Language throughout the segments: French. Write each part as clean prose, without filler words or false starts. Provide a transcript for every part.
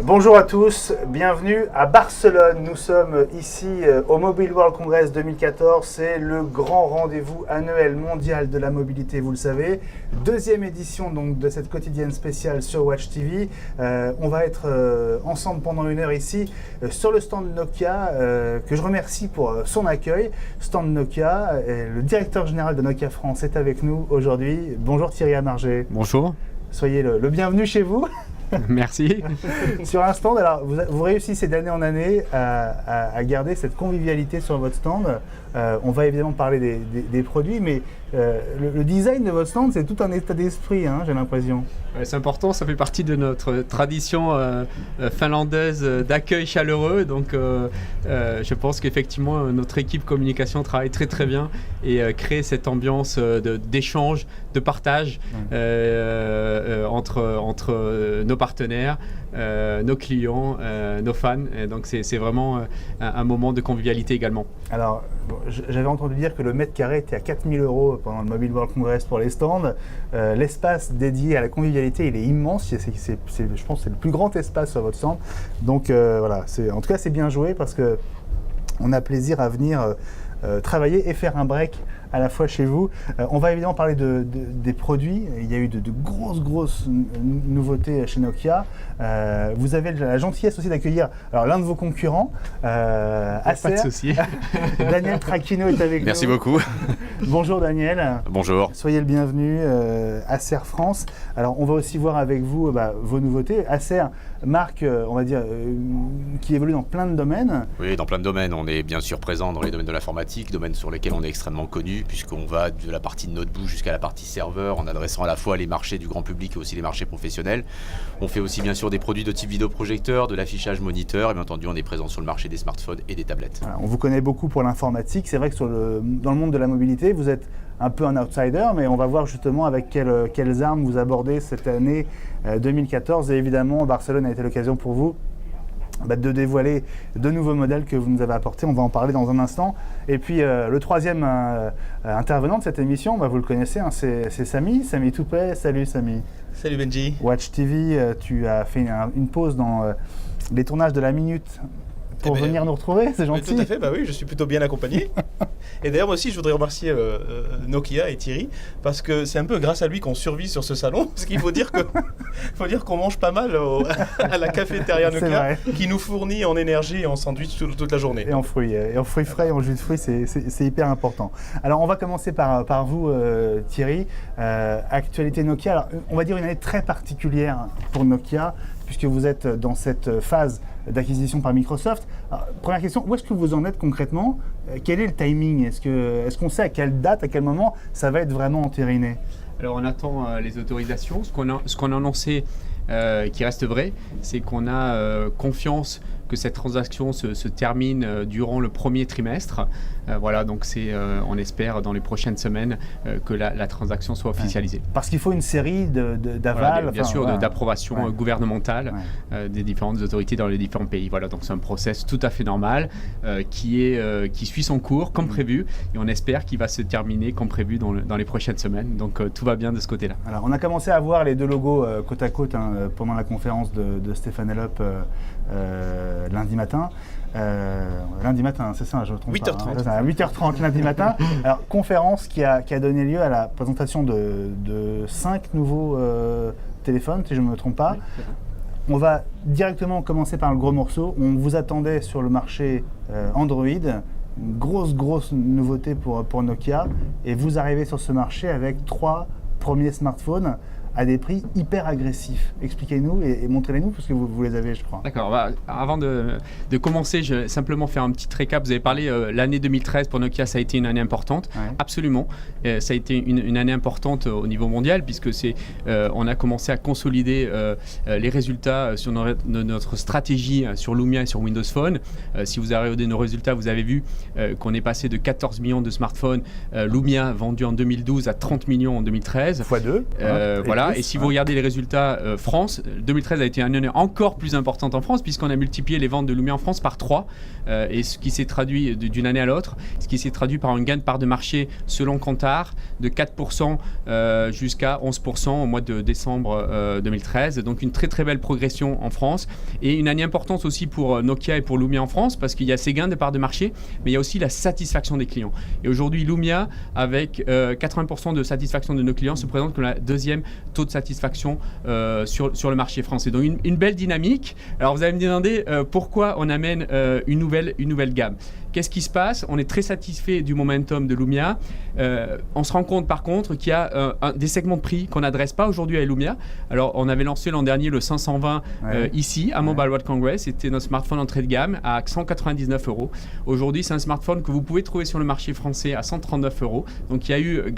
Bonjour à tous, bienvenue à Barcelone. Nous sommes ici au Mobile World Congress 2014. C'est le grand rendez-vous annuel mondial de la mobilité, vous le savez. Deuxième édition donc, de cette quotidienne spéciale sur Watch TV. On va être ensemble pendant une heure ici sur le stand Nokia, que je remercie pour son accueil. Stand Nokia, le directeur général de Nokia France est avec nous aujourd'hui. Bonjour Thierry Amargé. Bonjour. Soyez le bienvenu chez vous. Merci. Sur un stand, alors vous réussissez d'année en année à garder cette convivialité sur votre stand. On va évidemment parler des produits, mais le design de votre stand, c'est tout un état d'esprit, hein, j'ai l'impression. C'est important, ça fait partie de notre tradition finlandaise d'accueil chaleureux. Donc je pense qu'effectivement, notre équipe communication travaille très très bien et crée cette ambiance d'échange, de partage entre nos partenaires, nos clients, nos fans. Et donc c'est vraiment un moment de convivialité également. Alors, j'avais entendu dire que le mètre carré était à 4 000 € pendant le Mobile World Congress pour les stands. L'espace dédié à la convivialité, il est immense. Je pense que c'est le plus grand espace sur votre stand. Donc voilà, en tout cas c'est bien joué parce qu'on a plaisir à venir travailler et faire un break à la fois chez vous. On va évidemment parler des produits. Il y a eu de grosses nouveautés chez Nokia. Vous avez la gentillesse aussi d'accueillir l'un de vos concurrents, Acer. Pas de souci. Daniel Trachino est avec nous. Merci beaucoup. Bonjour Daniel. Bonjour. Soyez le bienvenu, Acer France. Alors on va aussi voir avec vous vos nouveautés. Acer, marque, on va dire, qui évolue dans plein de domaines. Oui, dans plein de domaines. On est bien sûr présent dans les domaines de l'informatique, domaines sur lesquels on est extrêmement connu, puisqu'on va de la partie notebook jusqu'à la partie serveur, en adressant à la fois les marchés du grand public et aussi les marchés professionnels. On fait aussi bien sûr des produits de type vidéoprojecteur, de l'affichage moniteur, et bien entendu on est présent sur le marché des smartphones et des tablettes. Voilà, on vous connaît beaucoup pour l'informatique. C'est vrai que dans le monde de la mobilité, vous êtes un peu un outsider, mais on va voir justement avec quelles armes vous abordez cette année 2014. Et évidemment, Barcelone a été l'occasion pour vous de dévoiler de nouveaux modèles que vous nous avez apportés. On va en parler dans un instant. Et puis le troisième intervenant de cette émission, vous le connaissez, hein, c'est Samy Toupet. Salut Samy. Salut Benji. Watch TV, tu as fait une pause dans les tournages de la Minute pour venir nous retrouver, c'est gentil. Tout à fait, oui, je suis plutôt bien accompagné. Et d'ailleurs, moi aussi, je voudrais remercier Nokia et Thierry, parce que c'est un peu grâce à lui qu'on survit sur ce salon, parce qu'il faut dire qu'on mange pas mal à la cafétéria Nokia, qui nous fournit en énergie et en sandwich toute la journée. Et en fruits frais, et en jus de fruits, c'est hyper important. Alors, on va commencer par vous, Thierry. Actualité Nokia, alors, on va dire une année très particulière pour Nokia, puisque vous êtes dans cette phase d'acquisition par Microsoft. Alors, première question, où est-ce que vous en êtes concrètement ? Quel est le timing ? Est-ce qu'on sait à quelle date, à quel moment ça va être vraiment entériné ? Alors on attend les autorisations. Ce qu'on a annoncé qui reste vrai, c'est qu'on a confiance que cette transaction se termine durant le premier trimestre. Voilà, donc on espère dans les prochaines semaines que la transaction soit officialisée. Parce qu'il faut une série d'aval. Voilà, bien sûr, d'approbation gouvernementale des différentes autorités dans les différents pays. Voilà, donc c'est un process tout à fait normal qui suit son cours comme prévu et on espère qu'il va se terminer comme prévu dans les prochaines semaines. Donc tout va bien de ce côté-là. Alors, on a commencé à voir les deux logos côte à côte pendant la conférence de Stéphane Elop lundi matin. Lundi matin, c'est ça, je me trompe 8h30. Pas. Hein, 8h30 lundi matin. Alors, conférence qui a donné lieu à la présentation de 5 nouveaux téléphones, si je ne me trompe pas. Oui. On va directement commencer par le gros morceau. On vous attendait sur le marché Android. Une grosse nouveauté pour Nokia. Et vous arrivez sur ce marché avec 3 premiers smartphones à des prix hyper agressifs. Expliquez-nous et montrez-les-nous parce que vous les avez, je crois. D'accord. Avant de commencer, je vais simplement faire un petit récap. Vous avez parlé, l'année 2013 pour Nokia, ça a été une année importante. Ouais. Absolument. Ça a été une année importante au niveau mondial puisque on a commencé à consolider les résultats sur notre stratégie sur Lumia et sur Windows Phone. Si vous avez regardé nos résultats, vous avez vu qu'on est passé de 14 millions de smartphones Lumia vendus en 2012 à 30 millions en 2013. X2. Voilà. Voilà, et si vous regardez les résultats France, 2013 a été une année encore plus importante en France, puisqu'on a multiplié les ventes de Lumia en France par 3, et ce qui s'est traduit d'une année à l'autre, ce qui s'est traduit par un gain de part de marché selon Kantar de 4% jusqu'à 11% au mois de décembre 2013. Donc une très très belle progression en France, et une année importante aussi pour Nokia et pour Lumia en France, parce qu'il y a ces gains de part de marché, mais il y a aussi la satisfaction des clients. Et aujourd'hui, Lumia, avec 80% de satisfaction de nos clients, se présente comme la deuxième taux de satisfaction sur le marché français. Donc une belle dynamique. Alors vous allez me demander pourquoi on amène une nouvelle gamme. Qu'est-ce qui se passe? On est très satisfait du momentum de Lumia. On se rend compte par contre qu'il y a des segments de prix qu'on n'adresse pas aujourd'hui à Lumia. Alors on avait lancé l'an dernier le 520 ici à Mobile World Congress. C'était notre smartphone entrée de gamme à 199 €. Aujourd'hui, c'est un smartphone que vous pouvez trouver sur le marché français à 139 €. Donc il y a eu,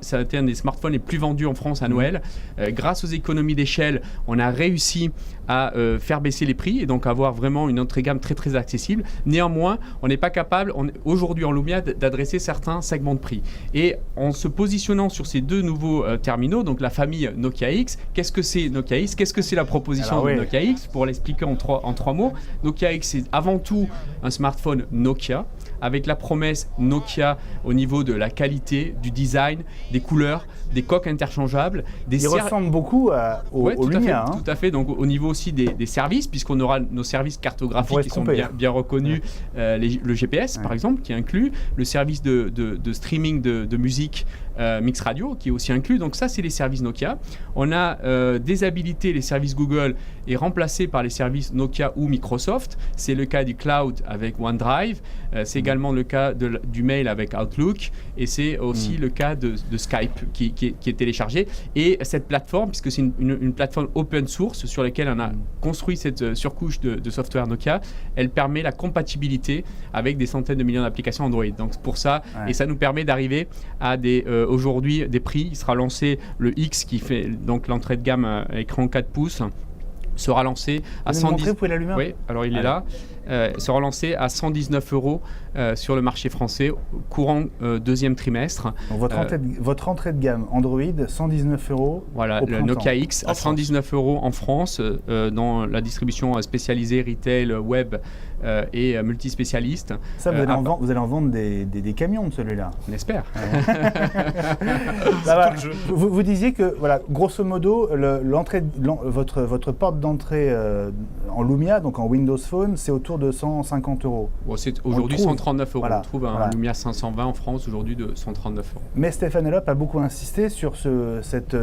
ça a été un des smartphones les plus vendus en France à Noël. Grâce aux économies d'échelle, on a réussi à faire baisser les prix et donc avoir vraiment une entrée de gamme très très accessible. Néanmoins, on n'est pas capable aujourd'hui en Lumia d'adresser certains segments de prix. Et en se positionnant sur ces deux nouveaux terminaux, donc la famille Nokia X, qu'est-ce que c'est Nokia X? Qu'est-ce que c'est la proposition de Nokia X? Pour l'expliquer en trois mots, Nokia X c'est avant tout un smartphone Nokia, avec la promesse Nokia au niveau de la qualité, du design, des couleurs, des coques interchangeables. Il ressemble beaucoup au Lumia. Tout à fait. Donc au niveau aussi des services, puisqu'on aura nos services cartographiques qui sont bien reconnus, le GPS par exemple qui est inclus, le service de streaming de musique Mix Radio qui est aussi inclus. Donc ça c'est les services Nokia. On a déshabilité les services Google et remplacé par les services Nokia ou Microsoft. C'est le cas du cloud avec OneDrive, c'est également le cas du mail avec Outlook, et c'est aussi le cas de Skype qui est téléchargé. Et cette plateforme, puisque c'est une plateforme open source sur laquelle on a construit cette surcouche de software Nokia, elle permet la compatibilité avec des centaines de millions d'applications Android. Donc pour ça, et ça nous permet d'arriver à aujourd'hui des prix. Il sera lancé le X qui fait donc l'entrée de gamme écran 4 pouces. Sera lancé à 110. Vous pouvez l'allumer? Oui, alors il est là. Sera lancé à 119 € sur le marché français courant deuxième trimestre. Donc votre entrée de gamme Android 119 €. Voilà, le Nokia X à 119 € en France dans la distribution spécialisée retail, web et multispécialiste. Ça, vous allez en vendre des camions de celui-là. On espère. Vous disiez que, voilà, grosso modo, votre porte d'entrée en Lumia, donc en Windows Phone, c'est autour de 150 €. Bon, c'est aujourd'hui 139 €. Voilà, on trouve un Lumia 520 en France aujourd'hui de 139 €. Mais Stéphane Elop a beaucoup insisté sur cette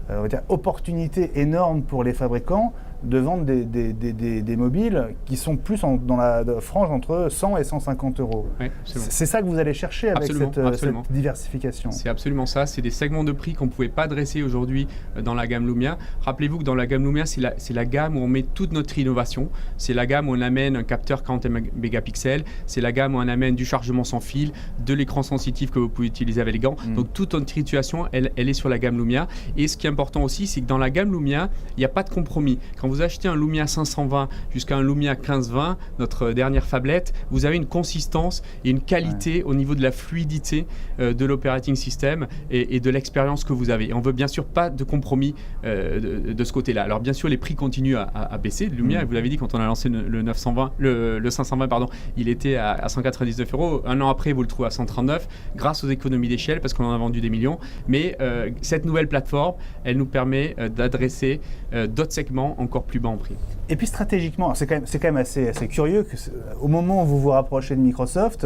on va dire, opportunité énorme pour les fabricants de vendre des mobiles qui sont plus dans la frange entre 100 et 150 €. Oui, c'est ça que vous allez chercher avec cette diversification. C'est absolument ça. C'est des segments de prix qu'on ne pouvait pas adresser aujourd'hui dans la gamme Lumia. Rappelez-vous que dans la gamme Lumia, c'est la gamme où on met toute notre innovation. C'est la gamme où on amène un capteur 40 mégapixels. C'est la gamme où on amène du chargement sans fil, de l'écran sensitif que vous pouvez utiliser avec les gants. Donc toute notre situation, elle est sur la gamme Lumia. Et ce qui est important aussi, c'est que dans la gamme Lumia, il n'y a pas de compromis. Quand vous achetez un Lumia 520 jusqu'à un Lumia 1520, notre dernière phablette, vous avez une consistance et une qualité au niveau de la fluidité de l'operating system et de l'expérience que vous avez. Et on veut bien sûr pas de compromis de ce côté-là. Alors bien sûr, les prix continuent à baisser. Le Lumia, vous l'avez dit, quand on a lancé le 520, pardon, il était à 199 €. Un an après, vous le trouvez à 139 grâce aux économies d'échelle parce qu'on en a vendu des millions. Mais cette nouvelle plateforme, elle nous permet d'adresser d'autres segments encore plus bas en prix. Et puis stratégiquement, c'est quand même assez curieux qu'au moment où vous vous rapprochez de Microsoft,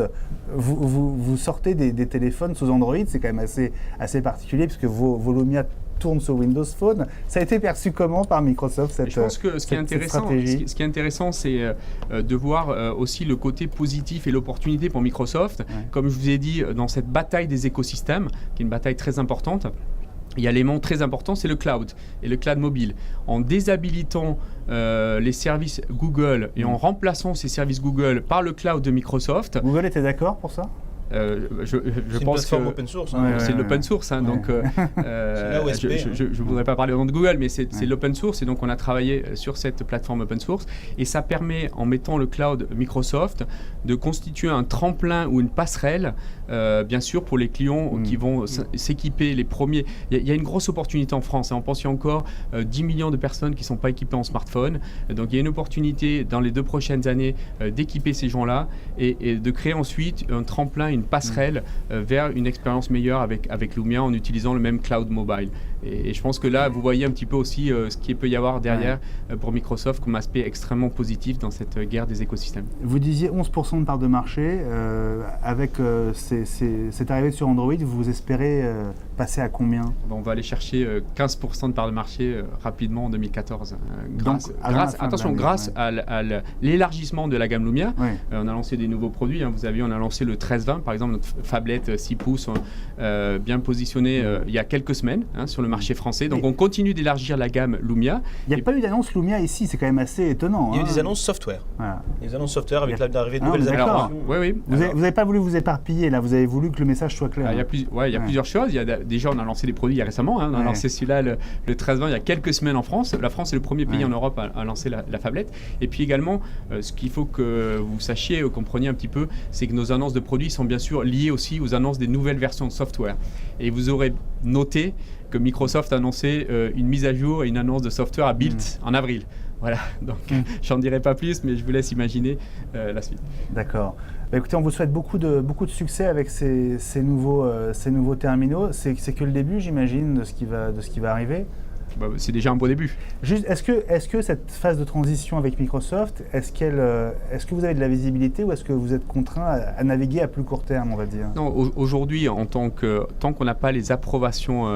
vous sortez des téléphones sous Android. C'est quand même assez particulier puisque vos Lumia tournent sur Windows Phone. Ça a été perçu comment par Microsoft cette stratégie? Je pense que ce qui est intéressant, c'est de voir aussi le côté positif et l'opportunité pour Microsoft. Comme je vous ai dit, dans cette bataille des écosystèmes, qui est une bataille très importante, il y a l'élément très important, c'est le cloud et le cloud mobile. En déshabilitant les services Google et en remplaçant ces services Google par le cloud de Microsoft. Google était d'accord pour ça ? je une pense que plateforme open source. Hein. c'est de l'open source, hein, donc je ne voudrais pas parler au nom de Google, mais c'est de l'open source, et donc on a travaillé sur cette plateforme open source, et ça permet, en mettant le cloud Microsoft, de constituer un tremplin ou une passerelle, bien sûr, pour les clients qui vont s'équiper les premiers. Il y a une grosse opportunité en France, hein. On pense qu'il y a encore 10 millions de personnes qui ne sont pas équipées en smartphone, donc il y a une opportunité dans les 2 prochaines années d'équiper ces gens-là et de créer ensuite un tremplin, une passerelle vers une expérience meilleure avec Lumia en utilisant le même cloud mobile. Et je pense que là, vous voyez un petit peu aussi ce qu'il peut y avoir derrière pour Microsoft comme aspect extrêmement positif dans cette guerre des écosystèmes. Vous disiez 11% de part de marché. Avec cette arrivée sur Android, vous espérez passer à combien? On va aller chercher 15% de part de marché rapidement en 2014. Grâce à l'élargissement de la gamme Lumia. On a lancé des nouveaux produits. Vous avez vu, on a lancé le 1320, par exemple, notre phablette 6 pouces, bien positionnée il y a quelques semaines sur le marché français. Donc on continue d'élargir la gamme Lumia. Il n'y a pas eu d'annonce Lumia ici, c'est quand même assez étonnant. Il y a eu des annonces software. Voilà. Des annonces software avec l'arrivée de nouvelles applications. Vous n'avez pas voulu vous éparpiller, là, vous avez voulu que le message soit clair. Il y a plusieurs choses. Déjà, on a lancé des produits récemment. On a lancé celui-là, le 1320, il y a quelques semaines en France. La France est le premier pays en Europe à lancer la phablette. Et puis également, ce qu'il faut que vous sachiez, compreniez un petit peu, c'est que nos annonces de produits sont bien sûr liées aussi aux annonces des nouvelles versions de software. Et vous aurez noté que Microsoft a annoncé une mise à jour et une annonce de software à Built en avril. Voilà, donc j'en dirai pas plus, mais je vous laisse imaginer la suite. D'accord. Écoutez, on vous souhaite beaucoup de succès avec ces nouveaux terminaux. C'est que le début, j'imagine, de ce qui va arriver. C'est déjà un beau début. Juste, est-ce que cette phase de transition avec Microsoft, est-ce que vous avez de la visibilité ou est-ce que vous êtes contraint à naviguer à plus court terme, on va dire? Non, aujourd'hui, tant qu'on n'a pas les approbations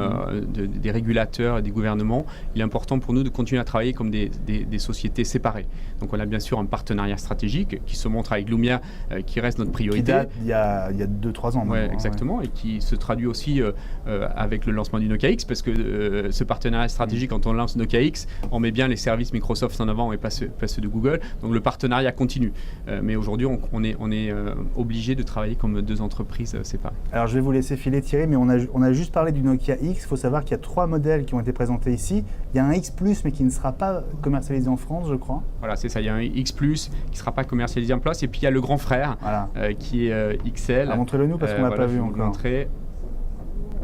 des régulateurs et des gouvernements, il est important pour nous de continuer à travailler comme des sociétés séparées. Donc on a bien sûr un partenariat stratégique qui se montre avec Lumia, qui reste notre priorité. Qui date il y a 2-3 ans. Oui, exactement, et qui se traduit aussi avec le lancement du Nokia X, parce que ce partenariat stratégique, quand on lance Nokia X, on met bien les services Microsoft en avant et pas ceux de Google. Donc le partenariat continue. Mais aujourd'hui, on est obligé de travailler comme 2 entreprises séparées. Alors je vais vous laisser filer, Thierry, mais on a juste parlé du Nokia X. Il faut savoir qu'il y a 3 modèles qui ont été présentés ici. Il y a un X+, mais qui ne sera pas commercialisé en France, je crois. Voilà, c'est ça. Il y a un X+, qui ne sera pas commercialisé en place. Et puis il y a le grand frère, qui est XL. Montrez-le nous, parce qu'on ne l'a pas vu encore. Montrer.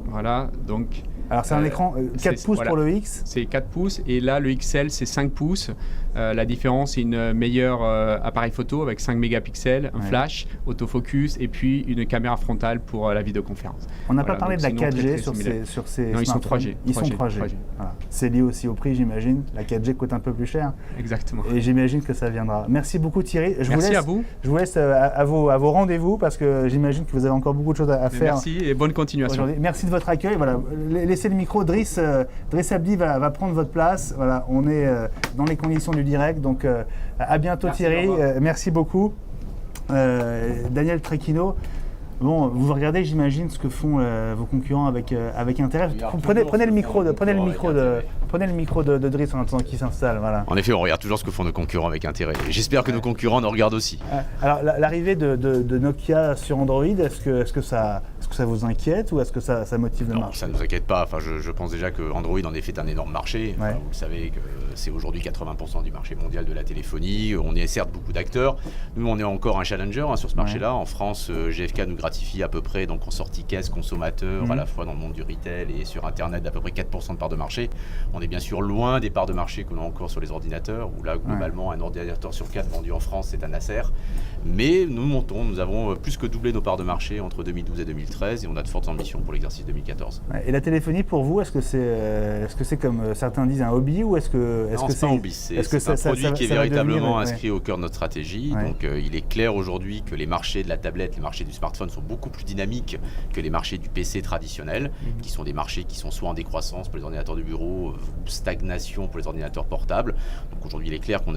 Voilà, donc... Alors c'est un écran 4 pouces pour le X. C'est 4 pouces et là le XL c'est 5 pouces. La différence c'est une meilleure appareil photo avec 5 mégapixels, un flash, autofocus et puis une caméra frontale pour la vidéoconférence. On n'a pas parlé de la 4G sur ces non, ils sont 3G. Ils sont 3G. Voilà. C'est lié aussi au prix, j'imagine. La 4G coûte un peu plus cher. Exactement. Et j'imagine que ça viendra. Merci beaucoup Thierry. Merci à vous. Je vous laisse à vos rendez-vous parce que j'imagine que vous avez encore beaucoup de choses à faire. Merci et bonne continuation. Merci de votre accueil. Voilà. Laissez le micro, Driss Abdi va prendre votre place. Voilà, on est dans les conditions du direct, donc à bientôt. Merci, Thierry. Merci beaucoup. Daniel Trecchino. Bon, vous regardez, j'imagine, ce que font vos concurrents avec intérêt. Prenez le micro de Driss en attendant qu'il s'installe. Voilà. En effet, on regarde toujours ce que font nos concurrents avec intérêt. J'espère que nos concurrents nous regardent aussi. Alors, l'arrivée de Nokia sur Android, est-ce que ça vous inquiète ou est-ce que ça motive le marché? Non, ça ne nous inquiète pas. Enfin, je pense déjà que Android en effet est un énorme marché. Enfin, vous le savez que c'est aujourd'hui 80% du marché mondial de la téléphonie. On est certes beaucoup d'acteurs. Nous, on est encore un challenger sur ce marché-là. En France, GfK nous gratifie à peu près donc en sortie caisse consommateur, à la fois dans le monde du retail et sur Internet d'à peu près 4% de part de marché. On est bien sûr loin des parts de marché qu'on a encore sur les ordinateurs, où là, globalement, un ordinateur sur 4 vendu en France, c'est un Acer. Mais nous montons, nous avons plus que doublé nos parts de marché entre 2012 et 2013 et on a de fortes ambitions pour l'exercice 2014. Et la téléphonie, pour vous, est-ce que c'est comme certains disent un hobby ou est-ce que c'est pas un hobby, c'est un produit qui est véritablement inscrit au cœur de notre stratégie. Donc il est clair aujourd'hui que les marchés de la tablette, les marchés du smartphone sont beaucoup plus dynamiques que les marchés du PC traditionnel, qui sont des marchés qui sont soit en décroissance pour les ordinateurs de bureau, stagnation pour les ordinateurs portables. Donc aujourd'hui, il est clair qu'on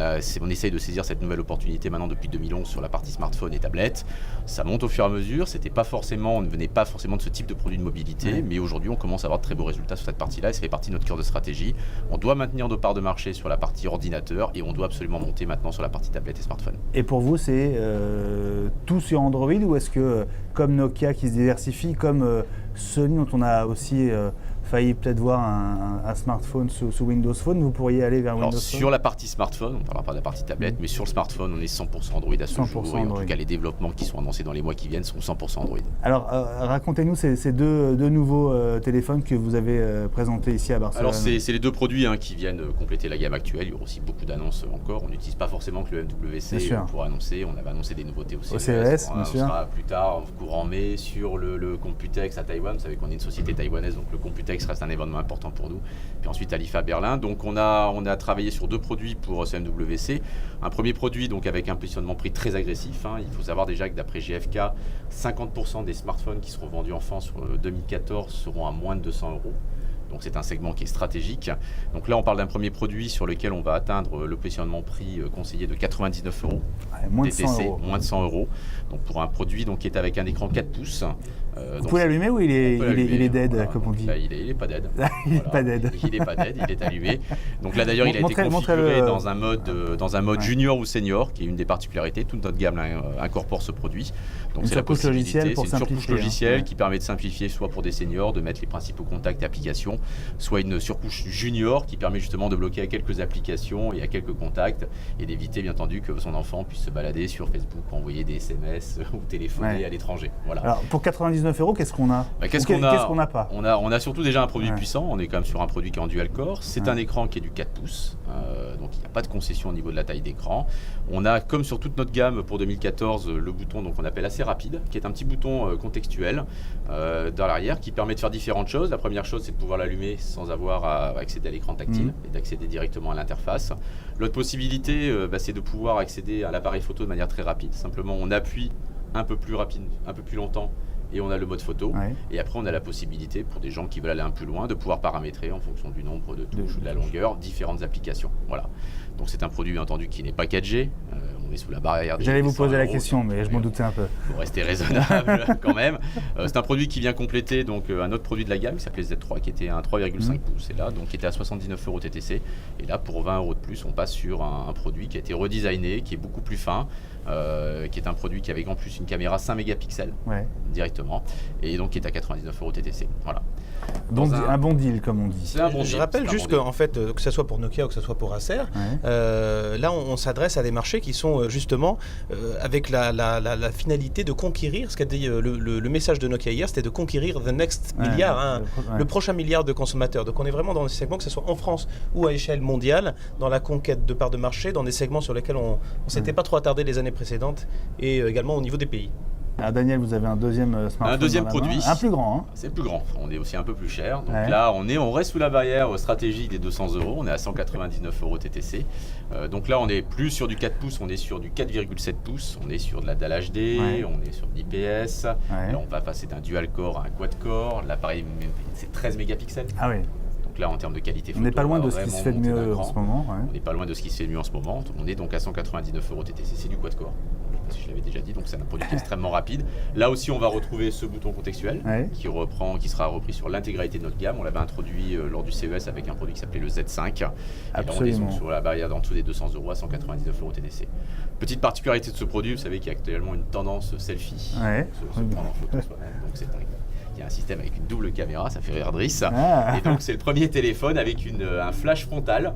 essaye de saisir cette nouvelle opportunité maintenant depuis 2011 sur la partie smartphone et tablette. Ça monte au fur et à mesure. On ne venait pas forcément de ce type de produit de mobilité, mais aujourd'hui, on commence à avoir de très beaux résultats sur cette partie-là et ça fait partie de notre cœur de stratégie. On doit maintenir nos parts de marché sur la partie ordinateur et on doit absolument monter maintenant sur la partie tablette et smartphone. Et pour vous, c'est tout sur Android ou est-ce que comme Nokia qui se diversifie, comme Sony dont on a aussi failli peut-être voir un smartphone sous Windows Phone, vous pourriez aller vers Windows Phone? Sur la partie smartphone, on ne parlera pas de la partie tablette, mais sur le smartphone, on est 100% Android à ce jour. Et en tout cas, les développements qui sont annoncés dans les mois qui viennent sont 100% Android. Alors, racontez-nous ces deux nouveaux téléphones que vous avez présentés ici à Barcelone. Alors, c'est les deux produits qui viennent compléter la gamme actuelle. Il y aura aussi beaucoup d'annonces encore. On n'utilise pas forcément que le MWC pour annoncer. On avait annoncé des nouveautés au CES. On sera plus tard, courant mai, sur le Computex à Taïwan. Vous savez qu'on est une société taïwanaise, donc le Computex reste un événement important pour nous. Puis ensuite à l'IFA Berlin. Donc on a travaillé sur deux produits pour CMWC. Un premier produit donc avec un positionnement prix très agressif. Il faut savoir déjà que d'après GFK, 50% des smartphones qui seront vendus en France sur 2014 seront à moins de 200 €. Donc c'est un segment qui est stratégique. Donc là on parle d'un premier produit sur lequel on va atteindre le positionnement prix conseillé de 99 €. Moins de TTC, 100 €. Moins de 100 €. Donc pour un produit qui est avec un écran 4 pouces. Vous pouvez l'allumer ou il est dead, voilà, comme on dit? Il n'est pas dead. Il n'est pas dead. Il n'est pas dead, il est allumé. Donc là d'ailleurs il a été configuré dans un mode junior ou senior, qui est une des particularités. Toute notre gamme incorpore ce produit. Donc c'est la possibilité, c'est une surcouche logicielle qui permet de simplifier soit pour des seniors, de mettre les principaux contacts et applications, soit une surcouche junior qui permet justement de bloquer à quelques applications et à quelques contacts et d'éviter bien entendu que son enfant puisse se balader sur Facebook, envoyer des SMS ou téléphoner à l'étranger. Voilà. Alors pour 99 €, qu'est-ce qu'on a? Qu'est-ce qu'on n'a pas? On a surtout déjà un produit puissant. On est quand même sur un produit qui est en dual core. C'est un écran qui est du 4 pouces. Donc il n'y a pas de concession au niveau de la taille d'écran. On a, comme sur toute notre gamme pour 2014, le bouton qu'on appelle assez rapide, qui est un petit bouton contextuel dans l'arrière qui permet de faire différentes choses. La première chose, c'est de pouvoir l'allumer sans avoir à accéder à l'écran tactile et d'accéder directement à l'interface. L'autre possibilité, c'est de pouvoir accéder à l'appareil photo de manière très rapide. Simplement, on appuie un peu plus rapide, un peu plus longtemps, et on a le mode photo. Et après, on a la possibilité, pour des gens qui veulent aller un peu plus loin, de pouvoir paramétrer en fonction du nombre de touches ou de la longueur, différentes applications. Voilà. Donc c'est un produit, bien entendu, qui n'est pas 4G. On est sous la barrière des J'allais vous poser la 100 €, question, mais je m'en doutais un peu. Il faut rester raisonnable quand même. C'est un produit qui vient compléter un autre produit de la gamme qui s'appelait Z3, qui était un 3,5 pouces. Et là, donc, qui était à 79 € TTC. Et là, pour 20 € de plus, on passe sur un produit qui a été redesigné, qui est beaucoup plus fin, qui est un produit qui avait en plus une caméra 5 mégapixels directement, et donc qui est à 99 € TTC. Voilà. Un bon deal, comme on dit. Je rappelle juste qu'en fait, que ce soit pour Nokia ou que ce soit pour Acer, là on s'adresse à des marchés qui sont justement avec la finalité de conquérir, ce qu'a dit le message de Nokia hier, c'était de conquérir the next milliard, le prochain milliard de consommateurs. Donc on est vraiment dans des segments, que ce soit en France ou à échelle mondiale, dans la conquête de parts de marché, dans des segments sur lesquels on ne s'était pas trop attardé les années précédentes, et également au niveau des pays. Alors Daniel, vous avez un deuxième smartphone. Un deuxième produit. Un plus grand. C'est le plus grand. On est aussi un peu plus cher. Donc là, on reste sous la barrière stratégique des 200 €. On est à 199 € TTC. Donc là, on est plus sur du 4 pouces. On est sur du 4,7 pouces. On est sur de la Dalle HD. On est sur de l'IPS. On va passer d'un dual core à un quad core. L'appareil, c'est 13 mégapixels. Ah oui. Donc là, en termes de qualité photo, on n'est pas loin de ce qui se fait de mieux en ce moment. On n'est pas loin de ce qui se fait de mieux en ce moment. On est donc à 199 € TTC. C'est du quad core. Je l'avais déjà dit, donc c'est un produit qui est extrêmement rapide. Là aussi, on va retrouver ce bouton contextuel qui sera repris sur l'intégralité de notre gamme. On l'avait introduit lors du CES avec un produit qui s'appelait le Z5. Et là, on est sur la barrière d'en dessous des 200 € à 199 € TTC. Petite particularité de ce produit, vous savez qu'il y a actuellement une tendance selfie, se prendre en photo soi-même. Donc il y a un système avec une double caméra, ça fait rire Driss. Et donc c'est le premier téléphone avec un flash frontal.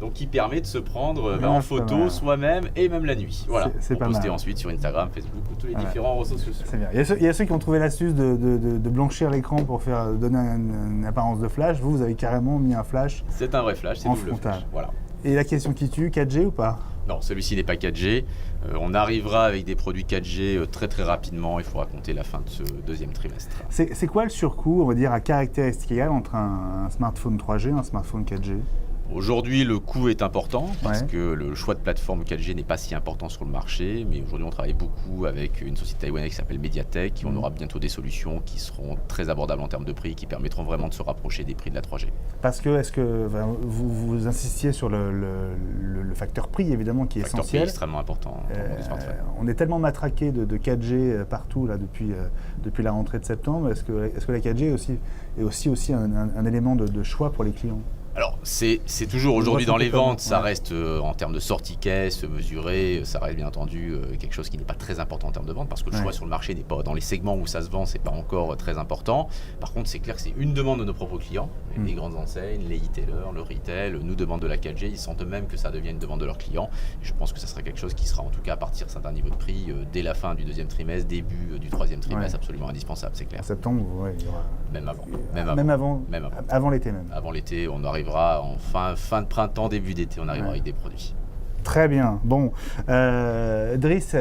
Donc qui permet de se prendre en photo soi-même et même la nuit. Voilà. C'est pas poster mal. Ensuite sur Instagram, Facebook ou tous les différents réseaux sociaux. C'est bien. Il y a ceux qui ont trouvé l'astuce de blanchir l'écran pour donner une apparence de flash. Vous avez carrément mis un flash. C'est un vrai flash, c'est double flash. Voilà. Et la question qui tue, 4G ou pas? Non, celui-ci n'est pas 4G. On arrivera avec des produits 4G très très rapidement. Il faudra compter la fin de ce deuxième trimestre. C'est quoi le surcoût, on va dire, à caractéristiques égales entre un smartphone 3G et un smartphone 4G? Aujourd'hui, le coût est important parce que le choix de plateforme 4G n'est pas si important sur le marché. Mais aujourd'hui, on travaille beaucoup avec une société taïwanaise qui s'appelle Mediatek. Et on aura bientôt des solutions qui seront très abordables en termes de prix, qui permettront vraiment de se rapprocher des prix de la 3G. Parce que, est-ce que vous insistiez sur le facteur prix, évidemment, qui est essentiel. Le facteur prix est extrêmement important dans les smartphones. On est tellement matraqué de 4G partout là, depuis la rentrée de septembre. Est-ce que la 4G est aussi un élément de choix pour les clients? Alors, c'est toujours aujourd'hui dans les ventes, ça ouais. reste en termes de sortie caisse, mesuré, ça reste bien entendu quelque chose qui n'est pas très important en termes de vente parce que le choix sur le marché n'est pas dans les segments où ça se vend, c'est pas encore très important. Par contre, c'est clair que c'est une demande de nos propres clients, les grandes enseignes, les e-tailers, le retail, nous demandent de la 4G, ils sentent eux-mêmes que ça devient une demande de leurs clients. Et je pense que ça sera quelque chose qui sera en tout cas à partir d'un certain niveau de prix dès la fin du deuxième trimestre, début du troisième trimestre, absolument indispensable, c'est clair. En septembre, il y aura... Même avant. Avant l'été même. Avant l'été, on arrivera en fin de printemps, début d'été, on arrivera avec des produits. Très bien. Bon, Driss,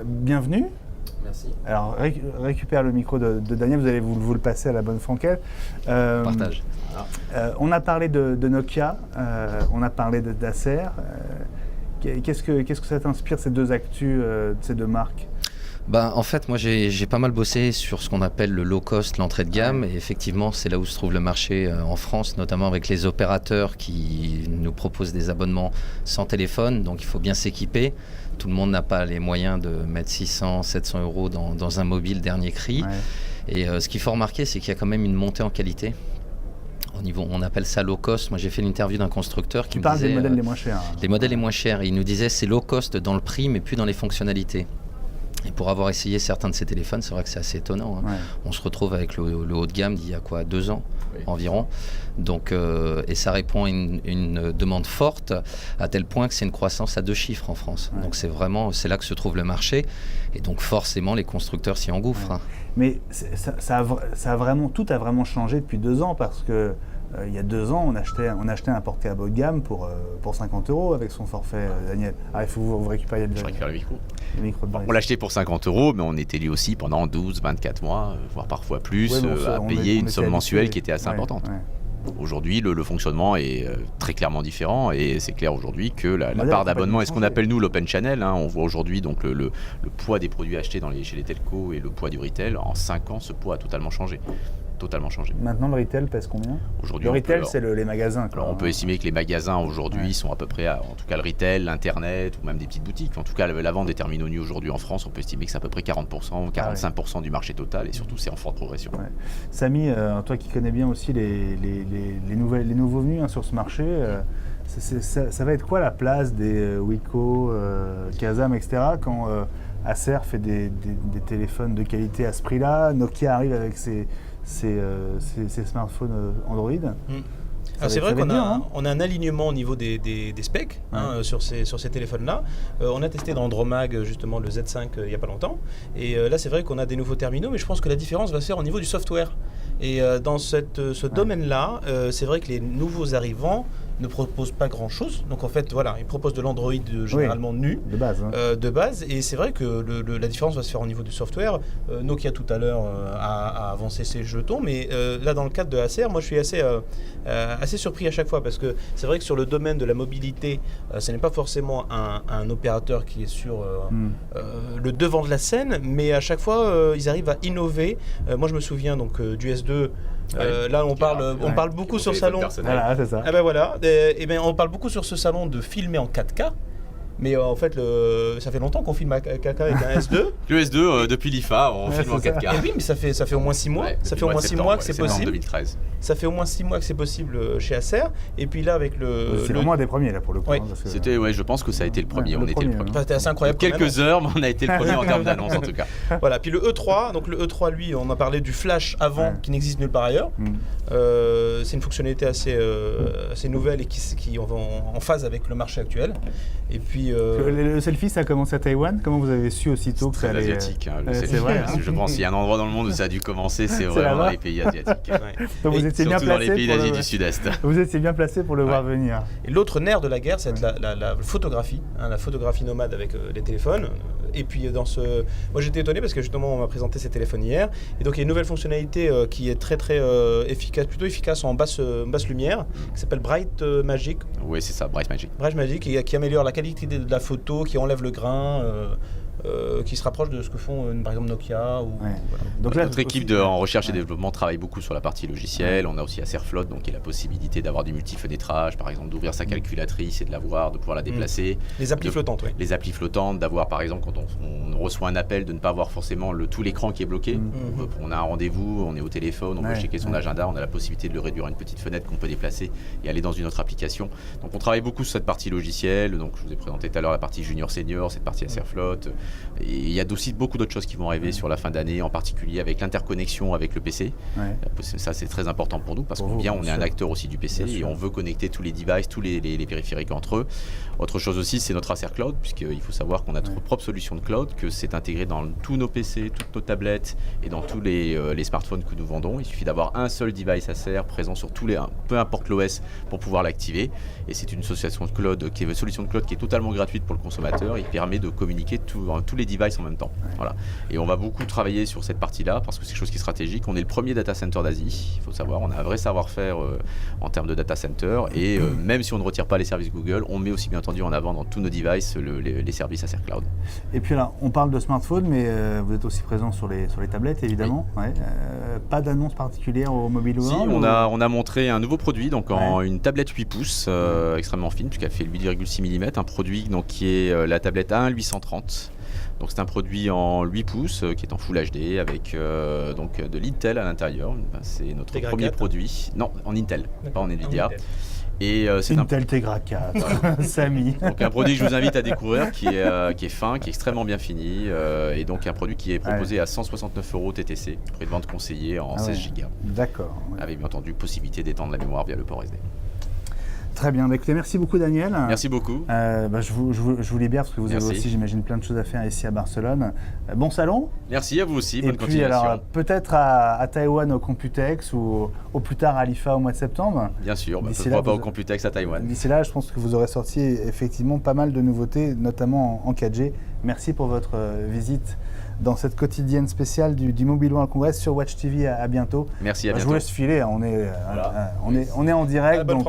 bienvenue. Merci. Alors, récupère le micro de Daniel, vous allez vous le passer à la bonne franquette. Partage. On a parlé de Nokia, on a parlé d'Acer. Qu'est-ce que ça t'inspire, ces deux actus, ces deux marques ? En fait, moi j'ai pas mal bossé sur ce qu'on appelle le low cost, l'entrée de gamme, et effectivement c'est là où se trouve le marché en France, notamment avec les opérateurs qui nous proposent des abonnements sans téléphone, donc il faut bien s'équiper. Tout le monde n'a pas les moyens de mettre 600, 700 euros dans un mobile dernier cri. Ouais. Et ce qu'il faut remarquer, c'est qu'il y a quand même une montée en qualité. Au niveau, on appelle ça low cost. Moi, j'ai fait l'interview d'un constructeur qui me disait... des modèles les moins chers. Les modèles les moins chers. Et il nous disait c'est low cost dans le prix, mais plus dans les fonctionnalités. Et pour avoir essayé certains de ces téléphones, c'est vrai que c'est assez étonnant. Hein. Ouais. On se retrouve avec le haut de gamme d'il y a 2 ans environ. Donc, et ça répond à une demande forte, à tel point que c'est une croissance à 2 chiffres en France. Ouais. Donc c'est là que se trouve le marché. Et donc forcément, les constructeurs s'y engouffrent. Ouais. Hein. Mais tout a vraiment changé depuis 2 ans parce que il y a 2 ans, on achetait un portable haut de gamme pour 50 € avec son forfait, Daniel. Alors, il faut vous récupérer Je récupère le micro. On l'achetait pour 50 €, mais on était lui aussi pendant 12, 24 mois, voire parfois plus, à payer une somme mensuelle qui était assez importante. Ouais. Aujourd'hui, le fonctionnement est très clairement différent et c'est clair aujourd'hui que la part d'abonnement est ce qu'on appelle nous l'open channel. Hein, on voit aujourd'hui donc le poids des produits achetés chez les telcos et le poids du retail. En 5 ans, ce poids a totalement changé. Maintenant, le retail pèse combien ? Aujourd'hui, le retail, c'est les magasins. Alors, on peut estimer que les magasins aujourd'hui sont à peu près, en tout cas le retail, l'internet ou même des petites boutiques. En tout cas, la vente des terminaux nus aujourd'hui en France, on peut estimer que c'est à peu près 40%, 45% du marché total et surtout, c'est en forte progression. Ouais. Samy, toi qui connais bien aussi les nouveaux venus sur ce marché, ça va être quoi la place des Wiko, Kazam, etc. quand Acer fait des téléphones de qualité à ce prix-là, Nokia arrive avec ses smartphones Android. Alors c'est vrai qu'on a un alignement au niveau des specs sur ces téléphones-là. On a testé dans Andromag justement le Z5 il n'y a pas longtemps. Et là c'est vrai qu'on a des nouveaux terminaux, mais je pense que la différence va se faire au niveau du software. Et dans ce domaine-là, c'est vrai que les nouveaux arrivants ne proposent pas grand-chose. Donc en fait, voilà, ils proposent de l'Android généralement nu. De base. De base. Et c'est vrai que la différence va se faire au niveau du software. Nokia tout à l'heure a avancé ses jetons. Mais là, dans le cadre de Acer, moi je suis assez surpris à chaque fois. Parce que c'est vrai que sur le domaine de la mobilité, ce n'est pas forcément un opérateur qui est sur le devant de la scène. Mais à chaque fois, ils arrivent à innover. Moi je me souviens donc du S2. Là, on parle beaucoup sur le salon. Voilà, c'est ça. Ah ben voilà. On parle beaucoup sur ce salon de filmer en 4K. Mais en fait, ça fait longtemps qu'on filme à 4K avec un S2. Le S2, depuis l'IFA, on filme en 4K. Et oui, mais ça fait au moins 6 mois. Ça fait au moins 6 mois que c'est possible. 2013. Ça fait au moins 6 mois que c'est possible chez Acer. Et puis là, avec c'est vraiment un des premiers, là, pour le coup. Oui. C'était, je pense que ça a été le premier. On était le premier. C'était assez incroyable. Quelques heures, mais on a été le premier en termes d'annonce, en tout cas. Voilà. Puis le E3, donc le E3, lui, on a parlé du flash avant, qui n'existe nulle part ailleurs. C'est une fonctionnalité assez nouvelle et qui est en phase avec le marché actuel. Et puis le selfie, ça a commencé à Taïwan. Comment vous avez su aussitôt que ça allait... asiatique, le selfie. C'est vrai. Je pense qu'il y a un endroit dans le monde où ça a dû commencer, c'est vraiment dans les pays asiatiques. Donc vous étiez bien placé dans les pays d'Asie du Sud-Est. Vous étiez bien placé pour le voir venir. Et l'autre nerf de la guerre, c'est la photographie, la photographie nomade avec les téléphones. Et puis moi j'étais étonné parce que justement on m'a présenté ces téléphones hier. Et donc il y a une nouvelle fonctionnalité qui est très très efficace, plutôt efficace en basse lumière, qui s'appelle Bright Magic. Oui, c'est ça, Bright Magic. Bright Magic, qui améliore la qualité de la photo, qui enlève le grain. qui se rapproche de ce que font par exemple Nokia. Voilà. Donc là, notre équipe en recherche et développement travaille beaucoup sur la partie logicielle. On a aussi Acerfloat, donc qui a la possibilité d'avoir du multifenêtrage, par exemple d'ouvrir sa calculatrice et de la voir, de pouvoir la déplacer. Les applis flottantes, oui. Les applis flottantes, d'avoir par exemple quand on reçoit un appel, de ne pas avoir forcément tout l'écran qui est bloqué. On a un rendez-vous, on est au téléphone, on veut checker son agenda, on a la possibilité de le réduire à une petite fenêtre qu'on peut déplacer et aller dans une autre application. Donc on travaille beaucoup sur cette partie logicielle. Donc je vous ai présenté tout à l'heure la partie junior senior, cette partie Acerfloat. Et il y a aussi beaucoup d'autres choses qui vont arriver sur la fin d'année, en particulier avec l'interconnexion avec le PC. Ça c'est très important pour nous parce qu'on est un acteur aussi du PC et on veut connecter tous les devices, tous les périphériques entre eux. Autre chose aussi, c'est notre Acer Cloud, puisqu'il faut savoir qu'on a notre propre solution de cloud, que c'est intégré dans tous nos PC, toutes nos tablettes et dans tous les smartphones que nous vendons. Il suffit d'avoir un seul device Acer présent sur peu importe l'OS pour pouvoir l'activer. Et c'est une solution de cloud qui est totalement gratuite pour le consommateur. Il permet de communiquer tous les devices en même temps. Voilà. Et on va beaucoup travailler sur cette partie-là parce que c'est quelque chose qui est stratégique. On est le premier data center d'Asie. Il faut savoir, on a un vrai savoir-faire en termes de data center. Et même si on ne retire pas les services Google, on met aussi bien entendu en avant dans tous nos devices les services Acer Cloud. Et puis là, on parle de smartphone, mais vous êtes aussi présent sur les tablettes, évidemment. Oui. Pas d'annonce particulière au Mobile World? Si, on a montré un nouveau produit, donc en une tablette 8 pouces, extrêmement fine, puisqu'elle fait 8,6 mm, un produit donc, qui est la tablette A1-830. Donc c'est un produit en 8 pouces qui est en Full HD avec donc de l'Intel à l'intérieur. C'est notre premier produit. Non, en Intel, pas en Nvidia. Et c'est Intel Tegra 4, Samy. Donc un produit que je vous invite à découvrir qui est fin, qui est extrêmement bien fini et donc un produit qui est proposé à 169 € TTC, prix de vente conseillé en 16 Go. D'accord. Avec bien entendu possibilité d'étendre la mémoire via le port SD. Très bien. Écoutez, merci beaucoup Daniel. Merci beaucoup. Je vous libère parce que vous avez aussi, j'imagine, plein de choses à faire ici à Barcelone. Bon salon. Merci à vous aussi. Bonne continuation. Et puis alors, peut-être à Taïwan au Computex ou au plus tard à l'IFA au mois de septembre. Bien sûr, pourquoi pas au Computex à Taïwan. D'ici là, je pense que vous aurez sorti effectivement pas mal de nouveautés, notamment en 4G. Merci pour votre visite dans cette quotidienne spéciale du Mobile World Congress sur Watch TV. À bientôt. Merci, à bientôt. Je vous laisse filer, on est en direct. Donc,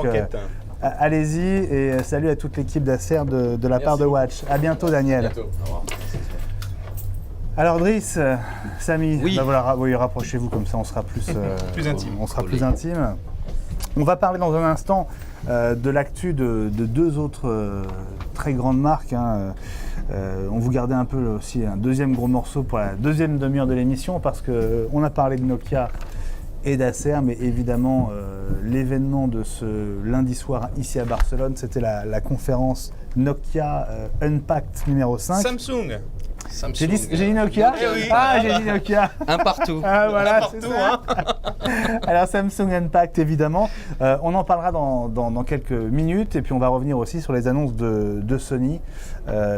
allez-y et salut à toute l'équipe d'Acer de la part de Watch. À bientôt Daniel. À bientôt. Au revoir. Alors Driss, Samy, oui. Rapprochez-vous comme ça on sera plus intime. On sera plus intime. On va parler dans un instant de l'actu de deux autres très grandes marques. On vous gardait un peu aussi un deuxième gros morceau pour la deuxième demi-heure de l'émission parce qu'on a parlé de Nokia et d'Acer, mais évidemment l'événement de ce lundi soir ici à Barcelone, c'était la conférence Nokia Unpacked numéro 5. Samsung. J'ai dit Nokia. J'ai dit Nokia. Un partout. Voilà, c'est ça. Alors Samsung Unpacked évidemment. On en parlera dans quelques minutes et puis on va revenir aussi sur les annonces de Sony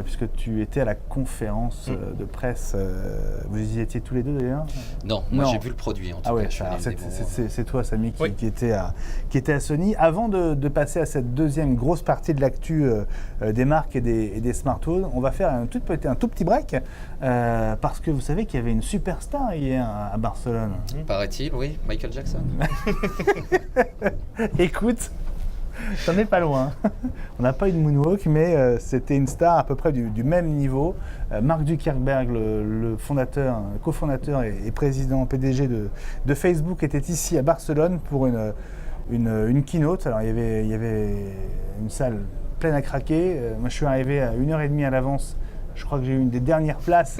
puisque tu étais à la conférence de presse. Vous y étiez tous les deux d'ailleurs? Non, moi j'ai vu le produit en tout cas. C'est toi Samy qui était à Sony. Avant de passer à cette deuxième grosse partie de l'actu des marques et des smartphones, on va faire un tout petit break. Parce que vous savez qu'il y avait une superstar hier à Barcelone. Paraît-il, oui, Michael Jackson. Écoute, j'en ai pas loin. On n'a pas eu de moonwalk, mais c'était une star à peu près du même niveau. Mark Zuckerberg, le fondateur, cofondateur et président PDG de Facebook, était ici à Barcelone pour une keynote. Alors il y avait une salle pleine à craquer. Moi je suis arrivé à 1h30 à l'avance. Je crois que j'ai eu une des dernières places.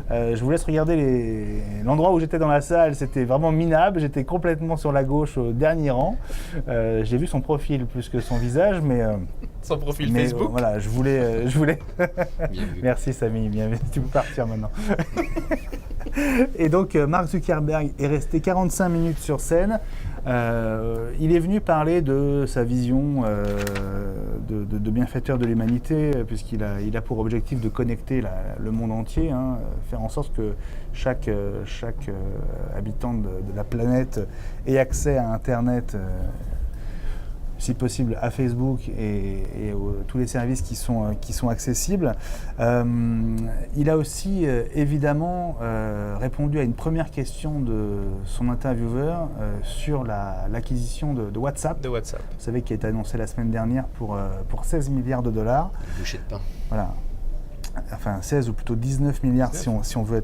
Je vous laisse regarder l'endroit où j'étais dans la salle. C'était vraiment minable. J'étais complètement sur la gauche au dernier rang. J'ai vu son profil plus que son visage, mais son profil Facebook. Voilà, je voulais. Merci Samy. Bien, tu peux partir maintenant. Et donc Mark Zuckerberg est resté 45 minutes sur scène. Il est venu parler de sa vision de bienfaiteur de l'humanité, puisqu'il a pour objectif de connecter le monde entier, faire en sorte que chaque habitant de la planète ait accès à Internet, si possible à Facebook et tous les services qui sont accessibles. Il a aussi évidemment répondu à une première question de son intervieweur sur l'acquisition de WhatsApp. Vous savez, qui a été annoncé la semaine dernière pour 16 milliards de dollars. Bouchée de pain. Voilà. Enfin 16 ou plutôt 19 milliards si on veut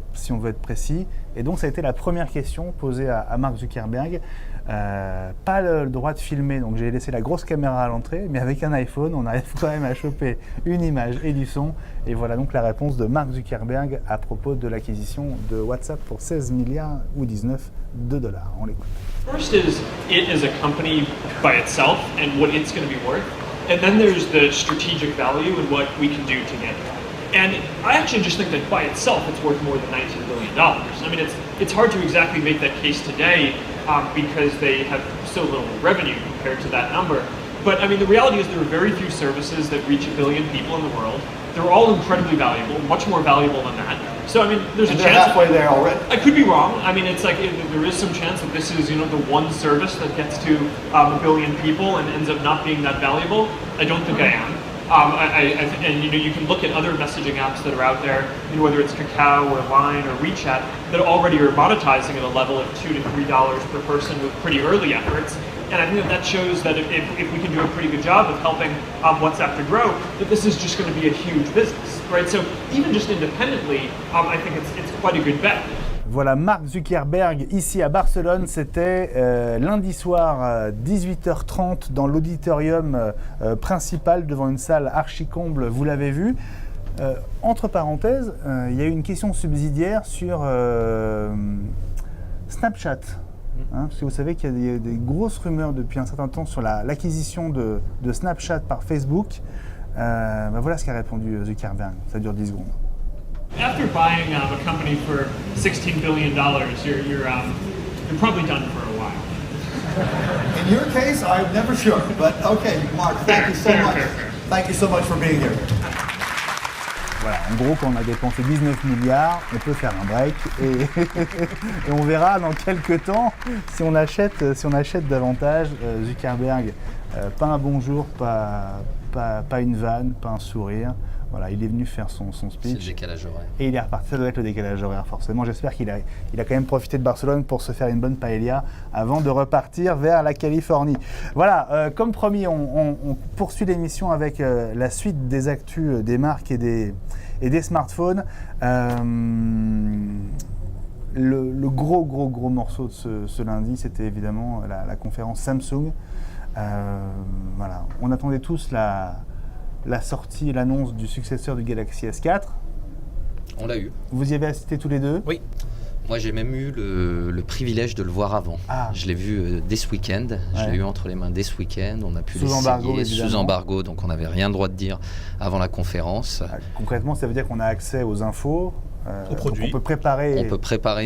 être précis. Et donc ça a été la première question posée à Mark Zuckerberg. Pas le droit de filmer, donc j'ai laissé la grosse caméra à l'entrée, mais avec un iPhone, on arrive quand même à choper une image et du son. Et voilà donc la réponse de Mark Zuckerberg à propos de l'acquisition de WhatsApp pour 16 milliards ou 19 de dollars. On l'écoute. First is it as a company by itself and what it's going to be worth. And then there's the strategic value and what we can do together. And I actually just think that by itself it's worth more than $19 billion. I mean, it's hard to exactly make that case today because they have so little revenue compared to that number. But I mean, the reality is there are very few services that reach 1 billion people in the world. They're all incredibly valuable, much more valuable than that. So I mean, there's a chance halfway there already. I could be wrong. I mean, it's like there is some chance that this is, you know, the one service that gets to 1 billion people and ends up not being that valuable. I don't think I am. And you know, you can look at other messaging apps that are out there, you know, whether it's Kakao or Line or WeChat, that already are monetizing at a level of $2 to $3 per person with pretty early efforts. And I think that shows that if we can do a pretty good job of helping WhatsApp to grow, that this is just going to be a huge business, right? So even just independently, I think it's quite a good bet. Voilà, Mark Zuckerberg ici à Barcelone, c'était lundi soir 18h30 dans l'auditorium principal devant une salle archi-comble, vous l'avez vu. Entre parenthèses, il y a eu une question subsidiaire sur Snapchat. Parce que vous savez qu'il y a des grosses rumeurs depuis un certain temps sur l'acquisition de Snapchat par Facebook. Voilà ce qu'a répondu Zuckerberg, ça dure 10 secondes. After buying a company for $16 billion, you're probably done for a while. In your case, I'm never sure. But okay, Mark, thank you so much. Thank you so much for being here. Voilà, en gros, quand on a dépensé 19 milliards, on peut faire un break et on verra dans quelques temps si on achète davantage. Zuckerberg, pas un bonjour, pas une vanne, pas un sourire. Voilà, il est venu faire son speech. C'est le décalage horaire. Et il est reparti. Ça doit être le décalage horaire, forcément. J'espère qu'il a quand même profité de Barcelone pour se faire une bonne paella avant de repartir vers la Californie. Voilà, comme promis, on poursuit l'émission avec la suite des actus des marques et des smartphones. Le gros morceau de ce lundi, c'était évidemment la conférence Samsung. Voilà, on attendait tous la sortie et l'annonce du successeur du Galaxy S4. On l'a eu. Vous y avez assisté tous les deux? Oui. Moi, j'ai même eu le privilège de le voir avant. Ah. Je l'ai vu dès ce week-end. Ouais. Je l'ai eu entre les mains dès ce week-end. On a pu l'essayer sous embargo, donc on n'avait rien le droit de dire avant la conférence. Concrètement, ça veut dire qu'on a accès aux infos. Aux produits. On peut préparer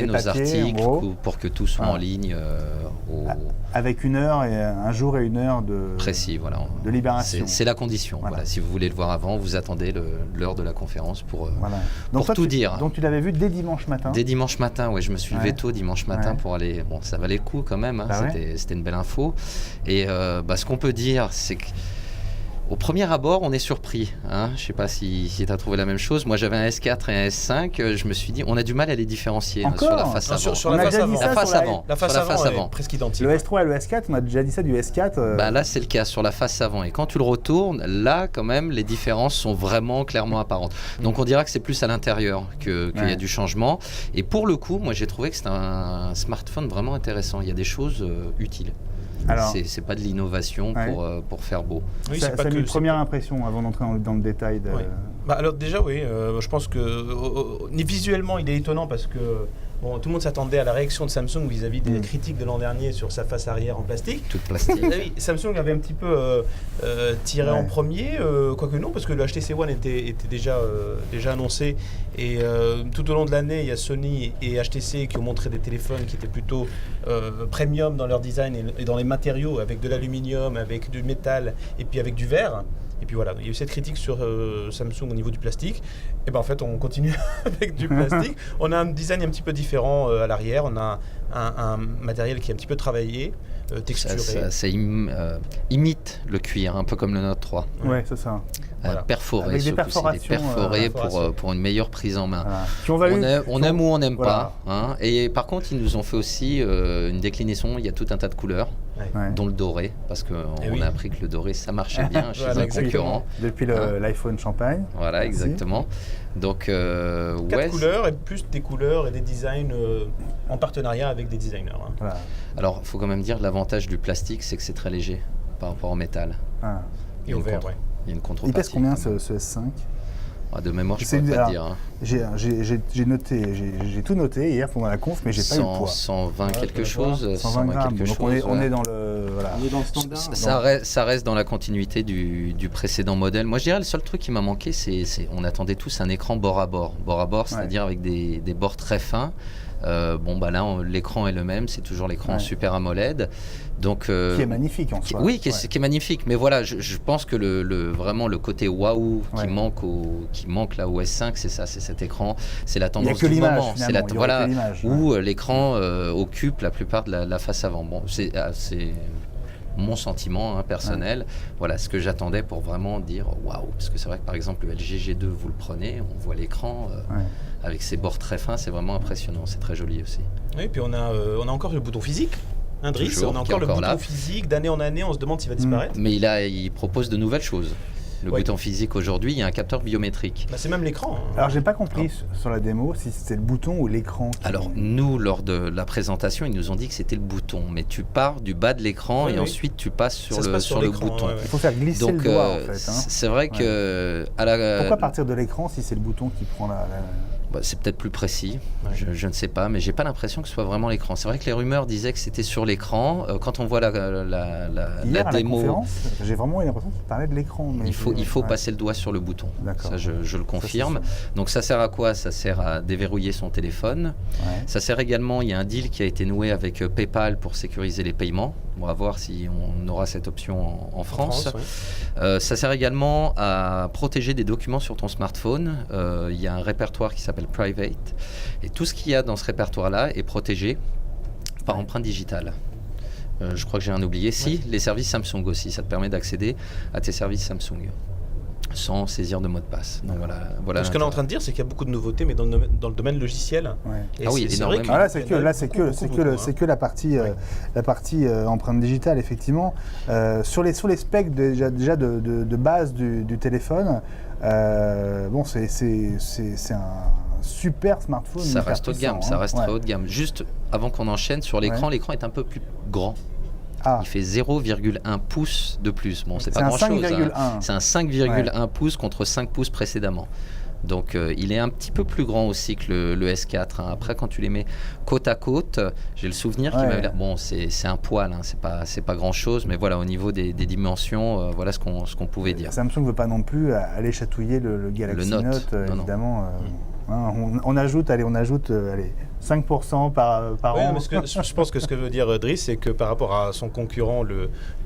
nos papiers, articles pour que tout soit en ligne. Avec un jour et une heure précis, voilà. De libération. C'est la condition. Voilà. Si vous voulez le voir avant, vous attendez l'heure de la conférence pour tout dire. Donc tu l'avais vu dès dimanche matin? Dès dimanche matin, oui. Je me suis levé tôt dimanche matin pour aller... Bon, ça valait le coup quand même. C'était une belle info. Et ce qu'on peut dire, c'est que au premier abord, on est surpris. Je ne sais pas si tu as trouvé la même chose. Moi, j'avais un S4 et un S5. Je me suis dit, on a du mal à les différencier sur la face avant. Sur la face avant. La face avant. Presque identique. Le S3 et le S4, on a déjà dit ça du S4. Là, c'est le cas sur la face avant. Et quand tu le retournes, là, quand même, les différences sont vraiment clairement apparentes. Donc, on dira que c'est plus à l'intérieur qu'il y a du changement. Et pour le coup, moi, j'ai trouvé que c'était un smartphone vraiment intéressant. Il y a des choses utiles. C'est pas de l'innovation pour faire beau. Oui, c'est une première impression avant d'entrer dans le détail. Oui. Alors déjà, oui, je pense que visuellement, il est étonnant parce que tout le monde s'attendait à la réaction de Samsung vis-à-vis des critiques de l'an dernier sur sa face arrière en plastique. Toute plastique. Samsung avait un petit peu tiré en premier, quoique non, parce que le HTC One était déjà annoncé. Et tout au long de l'année, il y a Sony et HTC qui ont montré des téléphones qui étaient plutôt premium dans leur design et dans les matériaux, avec de l'aluminium, avec du métal et puis avec du verre. Et puis voilà, il y a eu cette critique sur Samsung au niveau du plastique. Et ben en fait, on continue avec du plastique. On a un design un petit peu différent à l'arrière. On a un matériel qui est un petit peu travaillé, texturé. Ça imite le cuir, un peu comme le Note 3. Ouais, c'est ça. Perforé, avec des perforations, pour une meilleure prise en main. Voilà. On aime ou on n'aime pas. Et par contre, ils nous ont fait aussi une déclinaison. Il y a tout un tas de couleurs. Ouais. dont le doré, parce qu'on oui. a appris que le doré, ça marchait bien chez Voilà, un exactement. concurrent. Depuis l'iPhone Champagne. Voilà, Merci. exactement. Donc, 4 couleurs et plus des couleurs et des designs en partenariat avec des designers. Hein. Voilà. Alors, il faut quand même dire, l'avantage du plastique, c'est que c'est très léger par rapport au métal. Ah. Il y Et a au une vert, contre- ouais. Il y a une Il contrepartie. pèse combien quand même. ce S5 De mémoire, je C'est ne pourrais pas te alors, dire. Hein. J'ai noté, j'ai tout noté hier pendant la conf, mais j'ai pas eu le poids. 120 Ouais, quelque je peux le voir. chose. 120 grammes. quelque Donc chose. on est dans le voilà. On est dans le standard. Ça reste dans la continuité du précédent modèle. Moi, je dirais le seul truc qui m'a manqué, c'est on attendait tous un écran bord à bord. Bord à bord, c'est-à-dire avec des bords très fins. Là, l'écran est le même, c'est toujours l'écran Super AMOLED. Donc, Qui est magnifique en soi. Oui, qui est magnifique. Mais voilà, je pense que vraiment le côté waouh qui manque là au S5, c'est ça, c'est cet écran, c'est la tendance du moment. C'est où l'écran occupe la plupart de la face avant. Bon, c'est mon sentiment personnel. Voilà ce que j'attendais pour vraiment dire waouh. Parce que c'est vrai que par exemple le LG G2, vous le prenez, on voit l'écran avec ses bords très fins, c'est vraiment impressionnant. C'est très joli aussi. Oui, puis on a encore le bouton physique. Driss, Toujours, on a qui est encore le encore bouton là. physique. D'année en année, on se demande s'il va disparaître. Mais il propose de nouvelles choses. Le bouton physique aujourd'hui, il y a un capteur biométrique. C'est même l'écran. Hein. Alors j'ai pas compris sur la démo si c'était le bouton ou l'écran. Alors nous, lors de la présentation, ils nous ont dit que c'était le bouton. Mais tu pars du bas de l'écran et ensuite tu passes sur le bouton. Il faut faire glisser le doigt en fait. C'est vrai que... Pourquoi partir de l'écran si c'est le bouton qui prend la... c'est peut-être plus précis, je ne sais pas, mais j'ai pas l'impression que ce soit vraiment l'écran. C'est vrai que les rumeurs disaient que c'était sur l'écran. Quand on voit la démo, j'ai vraiment eu l'impression qu'il parlait de l'écran. Il faut passer le doigt sur le bouton. Ça, je le confirme. Donc ça sert à quoi? Ça sert à déverrouiller son téléphone. Ça sert également, il y a un deal qui a été noué avec PayPal pour sécuriser les paiements. On va voir si on aura cette option en France. Ça sert également à protéger des documents sur ton smartphone. Il y a un répertoire qui s'appelle Private. Et tout ce qu'il y a dans ce répertoire-là est protégé par empreinte digitale. Je crois que j'ai un oublié. Si, les services Samsung aussi. Ça te permet d'accéder à tes services Samsung sans saisir de mot de passe. Donc voilà ce qu'on est en train de dire, c'est qu'il y a beaucoup de nouveautés, mais dans le domaine logiciel. Ah oui, énormément. Là, c'est que la partie empreinte digitale, effectivement. Sur les specs déjà de base du téléphone, c'est un super smartphone. Ça reste haut de gamme, ça reste très haut de gamme. Juste avant qu'on enchaîne sur l'écran, l'écran est un peu plus grand. Il fait 0,1 pouce de plus. Bon, c'est pas grand-chose. C'est un 5,1 pouces contre 5 pouces précédemment. Donc il est un petit peu plus grand aussi que le S4. Après, quand tu les mets côte à côte, j'ai le souvenir qu'il m'avait l'air... Bon, c'est un poil, c'est pas grand-chose, mais voilà, au niveau des dimensions, voilà ce qu'on pouvait dire. Samsung ne veut pas non plus aller chatouiller le Galaxy Note, évidemment. On ajoute 5% par an. Mais je pense que ce que veut dire Driss, c'est que par rapport à son concurrent,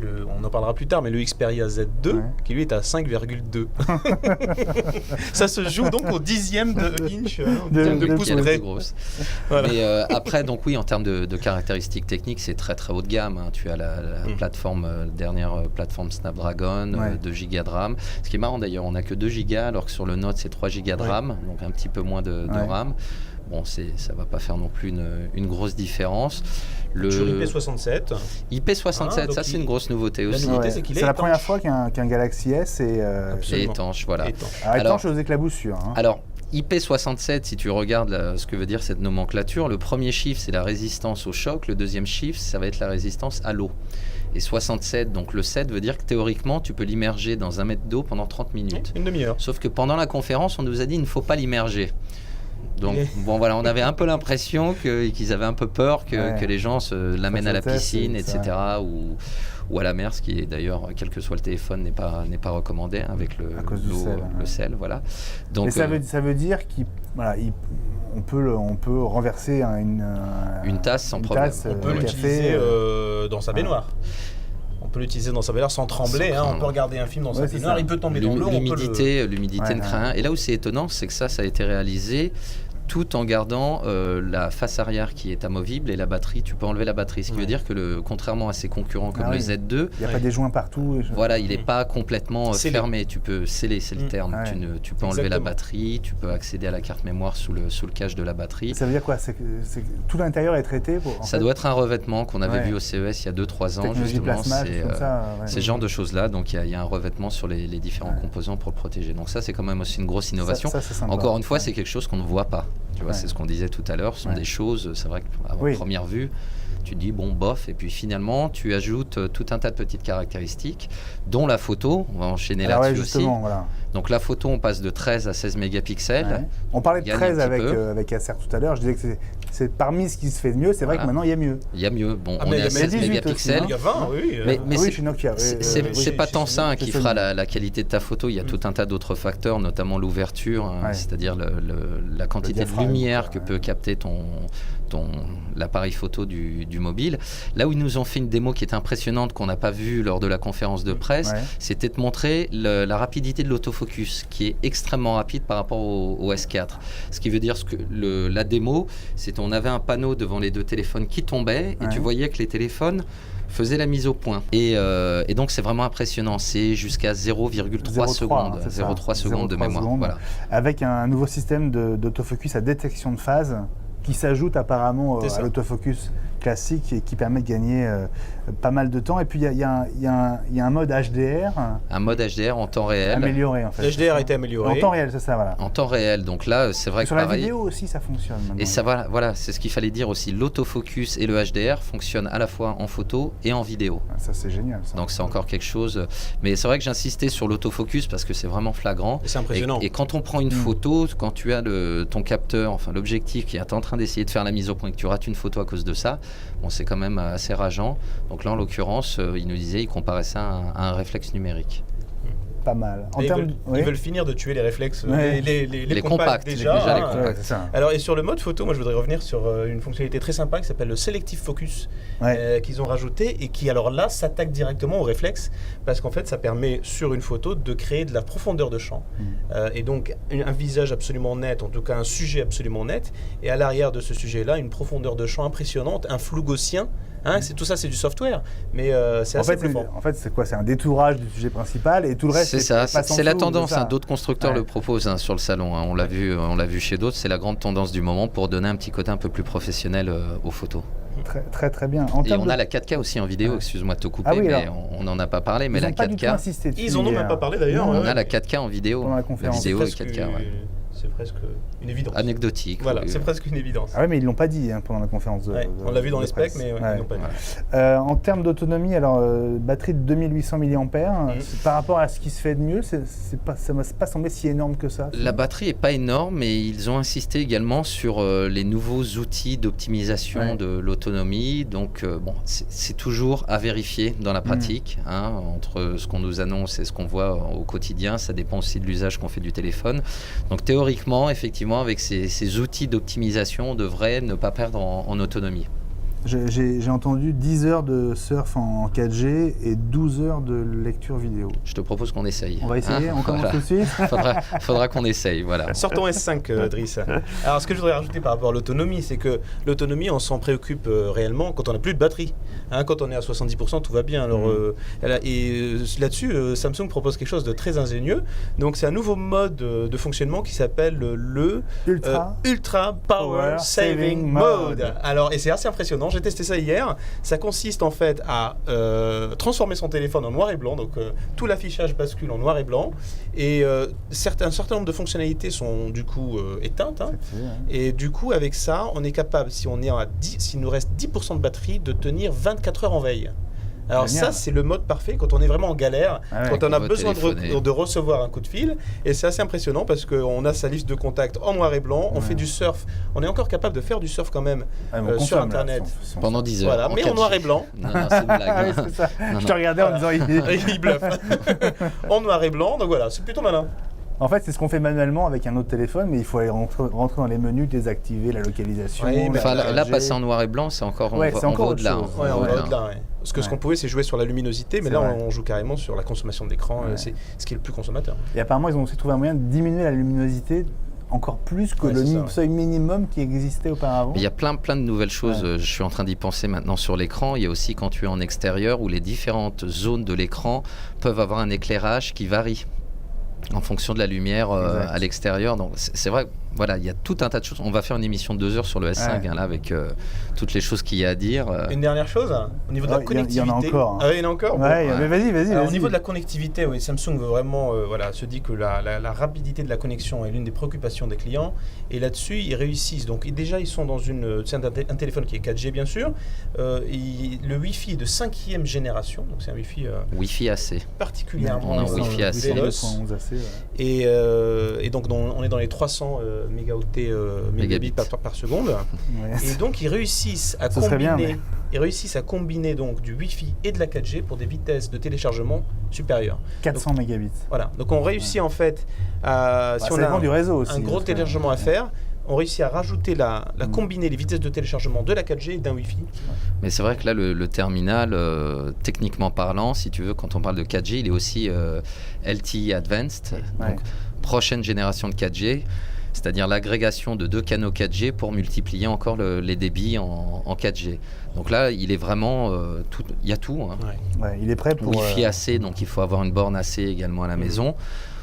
on en parlera plus tard, mais le Xperia Z2, qui lui est à 5,2. Ça se joue donc au dixième de inch, de pouce près. Grosse. Voilà. Mais après, donc oui, en termes de caractéristiques techniques, c'est très très haut de gamme. Tu as la plateforme, dernière plateforme Snapdragon, 2 Go de RAM. Ce qui est marrant d'ailleurs, on n'a que 2 Go, alors que sur le Note, c'est 3 Go de RAM, donc un petit peu moins de RAM. Bon, ça ne va pas faire non plus une grosse différence. Sur IP67. IP67, ça c'est une grosse nouveauté aussi. C'est la première fois qu'un Galaxy S est étanche. Voilà. Étanche aux éclaboussures. Alors, IP67, si tu regardes ce que veut dire cette nomenclature, le premier chiffre c'est la résistance au choc, le deuxième chiffre ça va être la résistance à l'eau. Et 67, donc le 7 veut dire que théoriquement tu peux l'immerger dans 1 mètre d'eau pendant 30 minutes. Une demi-heure. Sauf que pendant la conférence, on nous a dit qu'il ne faut pas l'immerger. Donc voilà, on avait un peu l'impression qu'ils avaient un peu peur que les gens l'amènent à la piscine, etc. Ou à la mer, ce qui est d'ailleurs, quel que soit le téléphone, n'est pas recommandé avec le sel. Voilà. Donc, mais ça veut dire qu'on peut renverser une tasse sans problème. On peut l'utiliser dans sa baignoire. On peut l'utiliser dans sa baignoire sans trembler. On peut regarder un film dans sa baignoire. Il peut tomber dans l'eau. L'humidité ne craint rien. Et là où c'est étonnant, c'est que ça a été réalisé tout en gardant la face arrière qui est amovible et la batterie, tu peux enlever la batterie. Ce qui veut dire que contrairement à ses concurrents comme le Z2, il n'y a pas des joints partout. Voilà, il n'est pas complètement fermé. Tu peux sceller, c'est le terme. Ouais. Tu peux enlever la batterie, tu peux accéder à la carte mémoire sous le cache de la batterie. Ça veut dire quoi? C'est tout l'intérieur est traité Ça doit être un revêtement qu'on avait vu au CES il y a 2-3 ans, justement. C'est ce genre de choses-là. Donc il y a un revêtement sur les différents composants pour le protéger. Donc ça, c'est quand même aussi une grosse innovation. Ça, c'est sympa. Encore une fois, c'est quelque chose qu'on ne voit pas. Tu vois, c'est ce qu'on disait tout à l'heure. Ce sont des choses, c'est vrai qu'à première vue, tu dis bon bof, et puis finalement tu ajoutes tout un tas de petites caractéristiques, dont la photo. On va enchaîner là-dessus aussi. Voilà. Donc la photo, on passe de 13 à 16 mégapixels. Ouais. On parlait de 13 avec Acer tout à l'heure. Je disais que c'est parmi ce qui se fait de mieux. C'est vrai que maintenant il y a mieux. Il y a mieux. Bon, on est à 16 mégapixels. Il y a 20, oui. Mais oui, chez Nokia. C'est pas tant ça qui fera la qualité de ta photo. Il y a tout un tas d'autres facteurs, notamment l'ouverture, c'est-à-dire la quantité de lumière que peut capter l'appareil photo du mobile. Là où ils nous ont fait une démo qui est impressionnante, qu'on n'a pas vue lors de la conférence de presse, c'était de montrer la rapidité de l'autofocus, qui est extrêmement rapide par rapport au S4. Ce qui veut dire que la démo, c'est qu'on avait un panneau devant les deux téléphones qui tombait, et tu voyais que les téléphones faisaient la mise au point. Et donc c'est vraiment impressionnant, c'est jusqu'à 0,3 secondes, 0,3 secondes de mémoire. Voilà. Avec un nouveau système d'autofocus à détection de phase, qui s'ajoute apparemment à l'autofocus classique et qui permet de gagner pas mal de temps. Et puis il y a un mode HDR. Un mode HDR en temps réel. Amélioré en fait. L'HDR a été amélioré. En temps réel, c'est ça, voilà. En temps réel. Donc là, c'est vrai sur que la vidéo aussi, ça fonctionne maintenant. Et ça, voilà, c'est ce qu'il fallait dire aussi. L'autofocus et le HDR fonctionnent à la fois en photo et en vidéo. Ça, c'est génial. Ça. Donc c'est encore quelque chose. Mais c'est vrai que j'insistais sur l'autofocus parce que c'est vraiment flagrant. C'est impressionnant. Et quand on prend une photo, quand tu as ton capteur, enfin l'objectif qui est en train d'essayer de faire la mise au point et que tu rates une photo à cause de ça, bon, c'est quand même assez rageant. Donc là, en l'occurrence, il nous disait, il comparait ça à un réflexe numérique. Pas mal. Ils veulent finir de tuer les réflexes, les compacts déjà. Les compacts. Alors, et sur le mode photo, moi je voudrais revenir sur une fonctionnalité très sympa qui s'appelle le Selective Focus, qu'ils ont rajouté et qui alors là s'attaque directement au réflexe, parce qu'en fait ça permet sur une photo de créer de la profondeur de champ. Et donc un visage absolument net, en tout cas un sujet absolument net, et à l'arrière de ce sujet-là, une profondeur de champ impressionnante, un flou gaussien. Tout ça, c'est du software, mais c'est assez bluffant. En fait, c'est quoi? C'est un détourage du sujet principal et tout le reste. C'est ça, c'est la tendance. D'autres constructeurs le proposent sur le salon. On l'a vu chez d'autres. C'est la grande tendance du moment pour donner un petit côté un peu plus professionnel aux photos. Très, très, très bien. Et on a la 4K aussi en vidéo. Excuse-moi de te couper, mais on n'en a pas parlé. Mais la 4K. Ils en ont même pas parlé d'ailleurs. On a la 4K en vidéo. Pendant la conférence. La vidéo et 4K. C'est presque une évidence. Anecdotique. Voilà, c'est presque une évidence. Ah oui, mais ils ne l'ont pas dit pendant la conférence de on l'a vu dans les specs, mais ils l'ont pas dit. En termes d'autonomie, alors batterie de 2800 mAh, par rapport à ce qui se fait de mieux, ça ne m'a pas semblé si énorme que ça. La batterie n'est pas énorme, mais ils ont insisté également sur les nouveaux outils d'optimisation de l'autonomie. Donc, c'est toujours à vérifier dans la pratique. Entre ce qu'on nous annonce et ce qu'on voit au quotidien, ça dépend aussi de l'usage qu'on fait du téléphone. Donc, théoriquement, effectivement, avec ces outils d'optimisation, on devrait ne pas perdre en autonomie. J'ai entendu 10 heures de surf en 4G et 12 heures de lecture vidéo. Je te propose qu'on essaye. On va essayer, on commence tout de suite. Faudra qu'on essaye, voilà. Sortons S5, Driss. Alors, ce que je voudrais rajouter par rapport à l'autonomie, c'est que l'autonomie, on s'en préoccupe réellement quand on n'a plus de batterie. Quand on est à 70%, tout va bien. Alors, et là-dessus, Samsung propose quelque chose de très ingénieux. Donc, c'est un nouveau mode de fonctionnement qui s'appelle le Ultra Power Saving Mode. Alors, et c'est assez impressionnant. J'ai testé ça hier. Ça consiste en fait à transformer son téléphone en noir et blanc. Donc tout l'affichage bascule en noir et blanc. Et un certain nombre de fonctionnalités sont du coup éteintes. Et du coup, avec ça, on est capable, s'il nous reste 10% de batterie, de tenir 24 heures en veille. Alors ça, c'est le mode parfait quand on est vraiment en galère, quand on a besoin de recevoir un coup de fil. Et c'est assez impressionnant parce qu'on a sa liste de contacts en noir et blanc, on fait du surf. On est encore capable de faire du surf quand même sur Internet. Pendant 10 heures. Voilà, mais en noir et blanc. Non, c'est une blague. C'est ça. Je te regardais en disant il bluffe. En noir et blanc, donc voilà, c'est plutôt malin. En fait, c'est ce qu'on fait manuellement avec un autre téléphone, mais il faut aller rentrer dans les menus, désactiver la localisation. Là, passer en noir et blanc, c'est encore, on va au-delà. On va au-delà. Parce que ce qu'on pouvait, c'est jouer sur la luminosité, mais là, on joue carrément sur la consommation d'écran, c'est ce qui est le plus consommateur. Et apparemment, ils ont aussi trouvé un moyen de diminuer la luminosité encore plus que Ouais, le c'est ça, ouais. seuil minimum qui existait auparavant. Il y a plein de nouvelles choses. Ouais. Je suis en train d'y penser maintenant sur l'écran. Il y a aussi quand tu es en extérieur où les différentes zones de l'écran peuvent avoir un éclairage qui varie en fonction de la lumière Exact. à l'extérieur. Donc c'est vrai, voilà, il y a tout un tas de choses. On va faire une émission de 2 heures sur le S5 Ouais. là, avec toutes les choses qu'il y a à dire. Une dernière chose, hein, au niveau de la Oh, il y en a connectivité. encore, hein. Ah oui, il y en a encore. Bon. Ouais, mais vas-y. Alors, au niveau de la connectivité, oui, Samsung veut vraiment, se dit que la rapidité de la connexion est l'une des préoccupations des clients. Et là-dessus, ils réussissent. Donc déjà, ils sont dans c'est un téléphone qui est 4G, bien sûr. Le Wi-Fi est de 5e génération. Donc c'est un Wi-Fi Wi-Fi AC. particulièrement On a un Wi-Fi AC. véloce. Et donc, on est dans les 300 mégabits par seconde. Ouais. Et donc, ils réussissent à Ce serait bien, combiner. Ils réussissent à combiner donc du Wi-Fi et de la 4G pour des vitesses de téléchargement supérieures. 400 mégabits. Voilà. Donc, on réussit en fait à, si Ça on dépend a du réseau aussi. un gros parce que- téléchargement à faire, on réussit à rajouter combiner les vitesses de téléchargement de la 4G et d'un Wi-Fi. Mais c'est vrai que là, le terminal, techniquement parlant, si tu veux, quand on parle de 4G, il est aussi LTE Advanced, Ouais. donc prochaine génération de 4G, c'est-à-dire l'agrégation de 2 canaux 4G pour multiplier encore les débits en 4G. Donc là, il est vraiment il y a tout. Hein. Ouais, il est prêt pour. Wi-Fi AC, donc il faut avoir une borne AC également à la maison.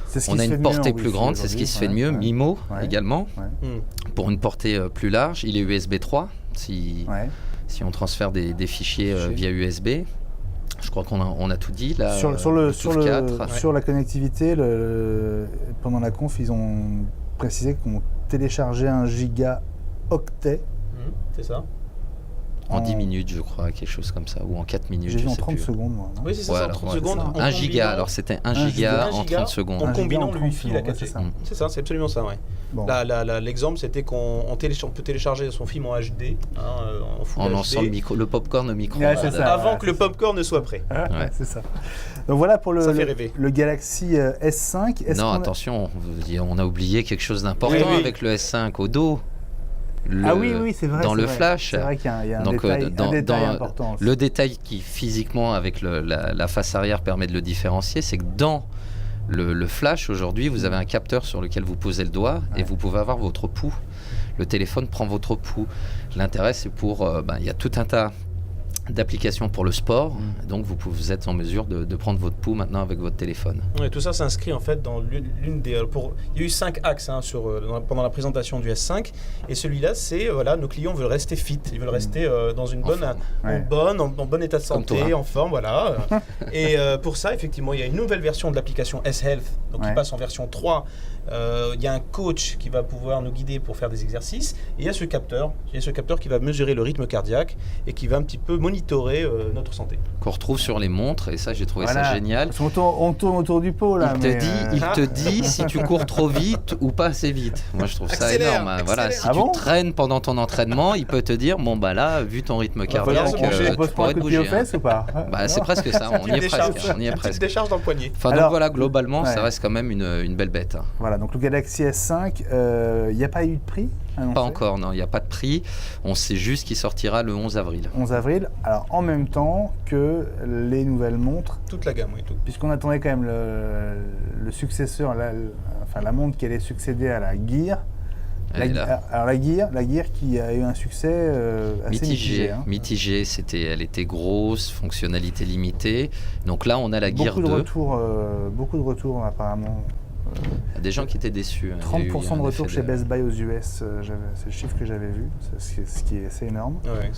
C'est ce qui On se a fait une de mieux portée en plus Wi-Fi grande, c'est ce qui se fait de mieux. aujourd'hui, MIMO Ouais. également, pour une portée plus large. Il est USB 3, si on transfère des fichiers via USB. Je crois qu'on a tout dit là. Sur la connectivité, pendant la conf, ils ont précisé qu'on téléchargeait 1 gigaoctet. C'est ça. En 10 minutes, je crois, quelque chose comme ça, ou en 4 minutes. J'ai vu je en sais 30 plus. secondes, moi. Non Oui, c'est ça, Ouais, en alors, 30 ouais, secondes. c'est ça. 1 giga, alors c'était 1 giga en 30 secondes. En 1 giga combinant en le 30 Wi-Fi et la secondes, 4G. c'est ça. C'est ça, c'est absolument ça, ouais. Bon. L'exemple, c'était qu'on peut télécharger son film en HD, en Full En HD, lançant le popcorn au micro. Ouais, c'est ça. avant que le popcorn ne soit prêt. Ouais. C'est ça. Donc voilà pour Ça fait rêver. le Galaxy S5. Est-ce Non, qu'on a- attention, on a oublié quelque chose d'important Oui, oui. avec le S5 au dos. Ah oui, c'est vrai. Dans c'est le vrai. flash. C'est vrai qu'il y a un Donc, détail, dans important. aussi. le détail qui physiquement avec la face arrière permet de le différencier, c'est que dans le flash aujourd'hui, vous avez un capteur sur lequel vous posez le doigt et vous pouvez avoir votre pouls. Le téléphone prend votre pouls. L'intérêt, c'est il y a tout un tas d'applications pour le sport, donc vous êtes en mesure de prendre votre pouls maintenant avec votre téléphone. Ouais, tout ça s'inscrit en fait dans l'une des. Il y a eu 5 axes pendant la présentation du S5, et celui-là, c'est nos clients veulent rester fit, ils veulent rester dans une bonne, en bon état de santé, en forme, voilà. Et pour ça, effectivement, il y a une nouvelle version de l'application S-Health, donc qui passe en version 3. Il y a un coach qui va pouvoir nous guider pour faire des exercices, et il y a ce capteur qui va mesurer le rythme cardiaque et qui va un petit peu monitorer notre santé. Qu'on retrouve sur les montres, et ça j'ai trouvé ça génial. Parce on tourne autour du pot là. Il te dit si tu cours trop vite ou pas assez vite. Moi je trouve ça énorme. Hein. Voilà, si tu traînes pendant ton entraînement, il peut te dire là, vu ton rythme cardiaque, tu pourrais te bouger. Ou pas c'est presque ça, on y est presque. Une petite décharge dans le poignet. Enfin, donc voilà, globalement, ça reste quand même une belle bête. Hein. Voilà, donc le Galaxy S5, il n'y a pas eu de prix annoncé? Pas encore, non, il n'y a pas de prix. On sait juste qu'il sortira le 11 avril. 11 avril, alors en même temps que les nouvelles montres. Toute la gamme, oui, tout. Puisqu'on attendait quand même le successeur, la montre qui allait succéder à la Gear. Alors la Gear qui a eu un succès assez mitigé. Mitigé, elle était grosse, fonctionnalité limitée. Donc là, on a la Gear 2. Beaucoup de retours apparemment. Il y a des gens qui étaient déçus. 30% de retour chez Best Buy aux US, c'est le chiffre que j'avais vu, ce qui est assez énorme. Ouais.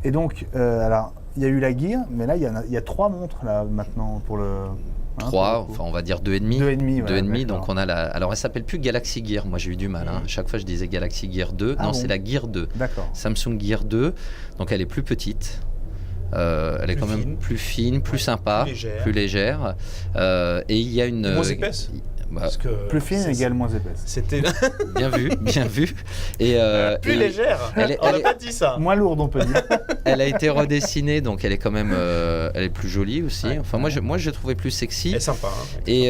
Et donc, alors, il y a eu la Gear, mais là, il y a 3 montres là maintenant pour le... 3, enfin on va dire 2,5. 2,5, donc on a la... Alors elle s'appelle plus Galaxy Gear, moi j'ai eu du mal. À chaque fois je disais Galaxy Gear 2. C'est la Gear 2. D'accord. Samsung Gear 2, donc elle est plus petite. Elle est quand même plus fine, plus sympa, plus légère. Et il y a une... moins épaisse. Parce que plus fine égale moins épaisse. C'était bien vu. Et plus légère. On n'a pas dit ça. Moins lourde, on peut dire. Elle a été redessinée, donc elle est quand même, elle est plus jolie aussi. Enfin moi je l'ai trouvée plus sexy. Elle est sympa. Hein, et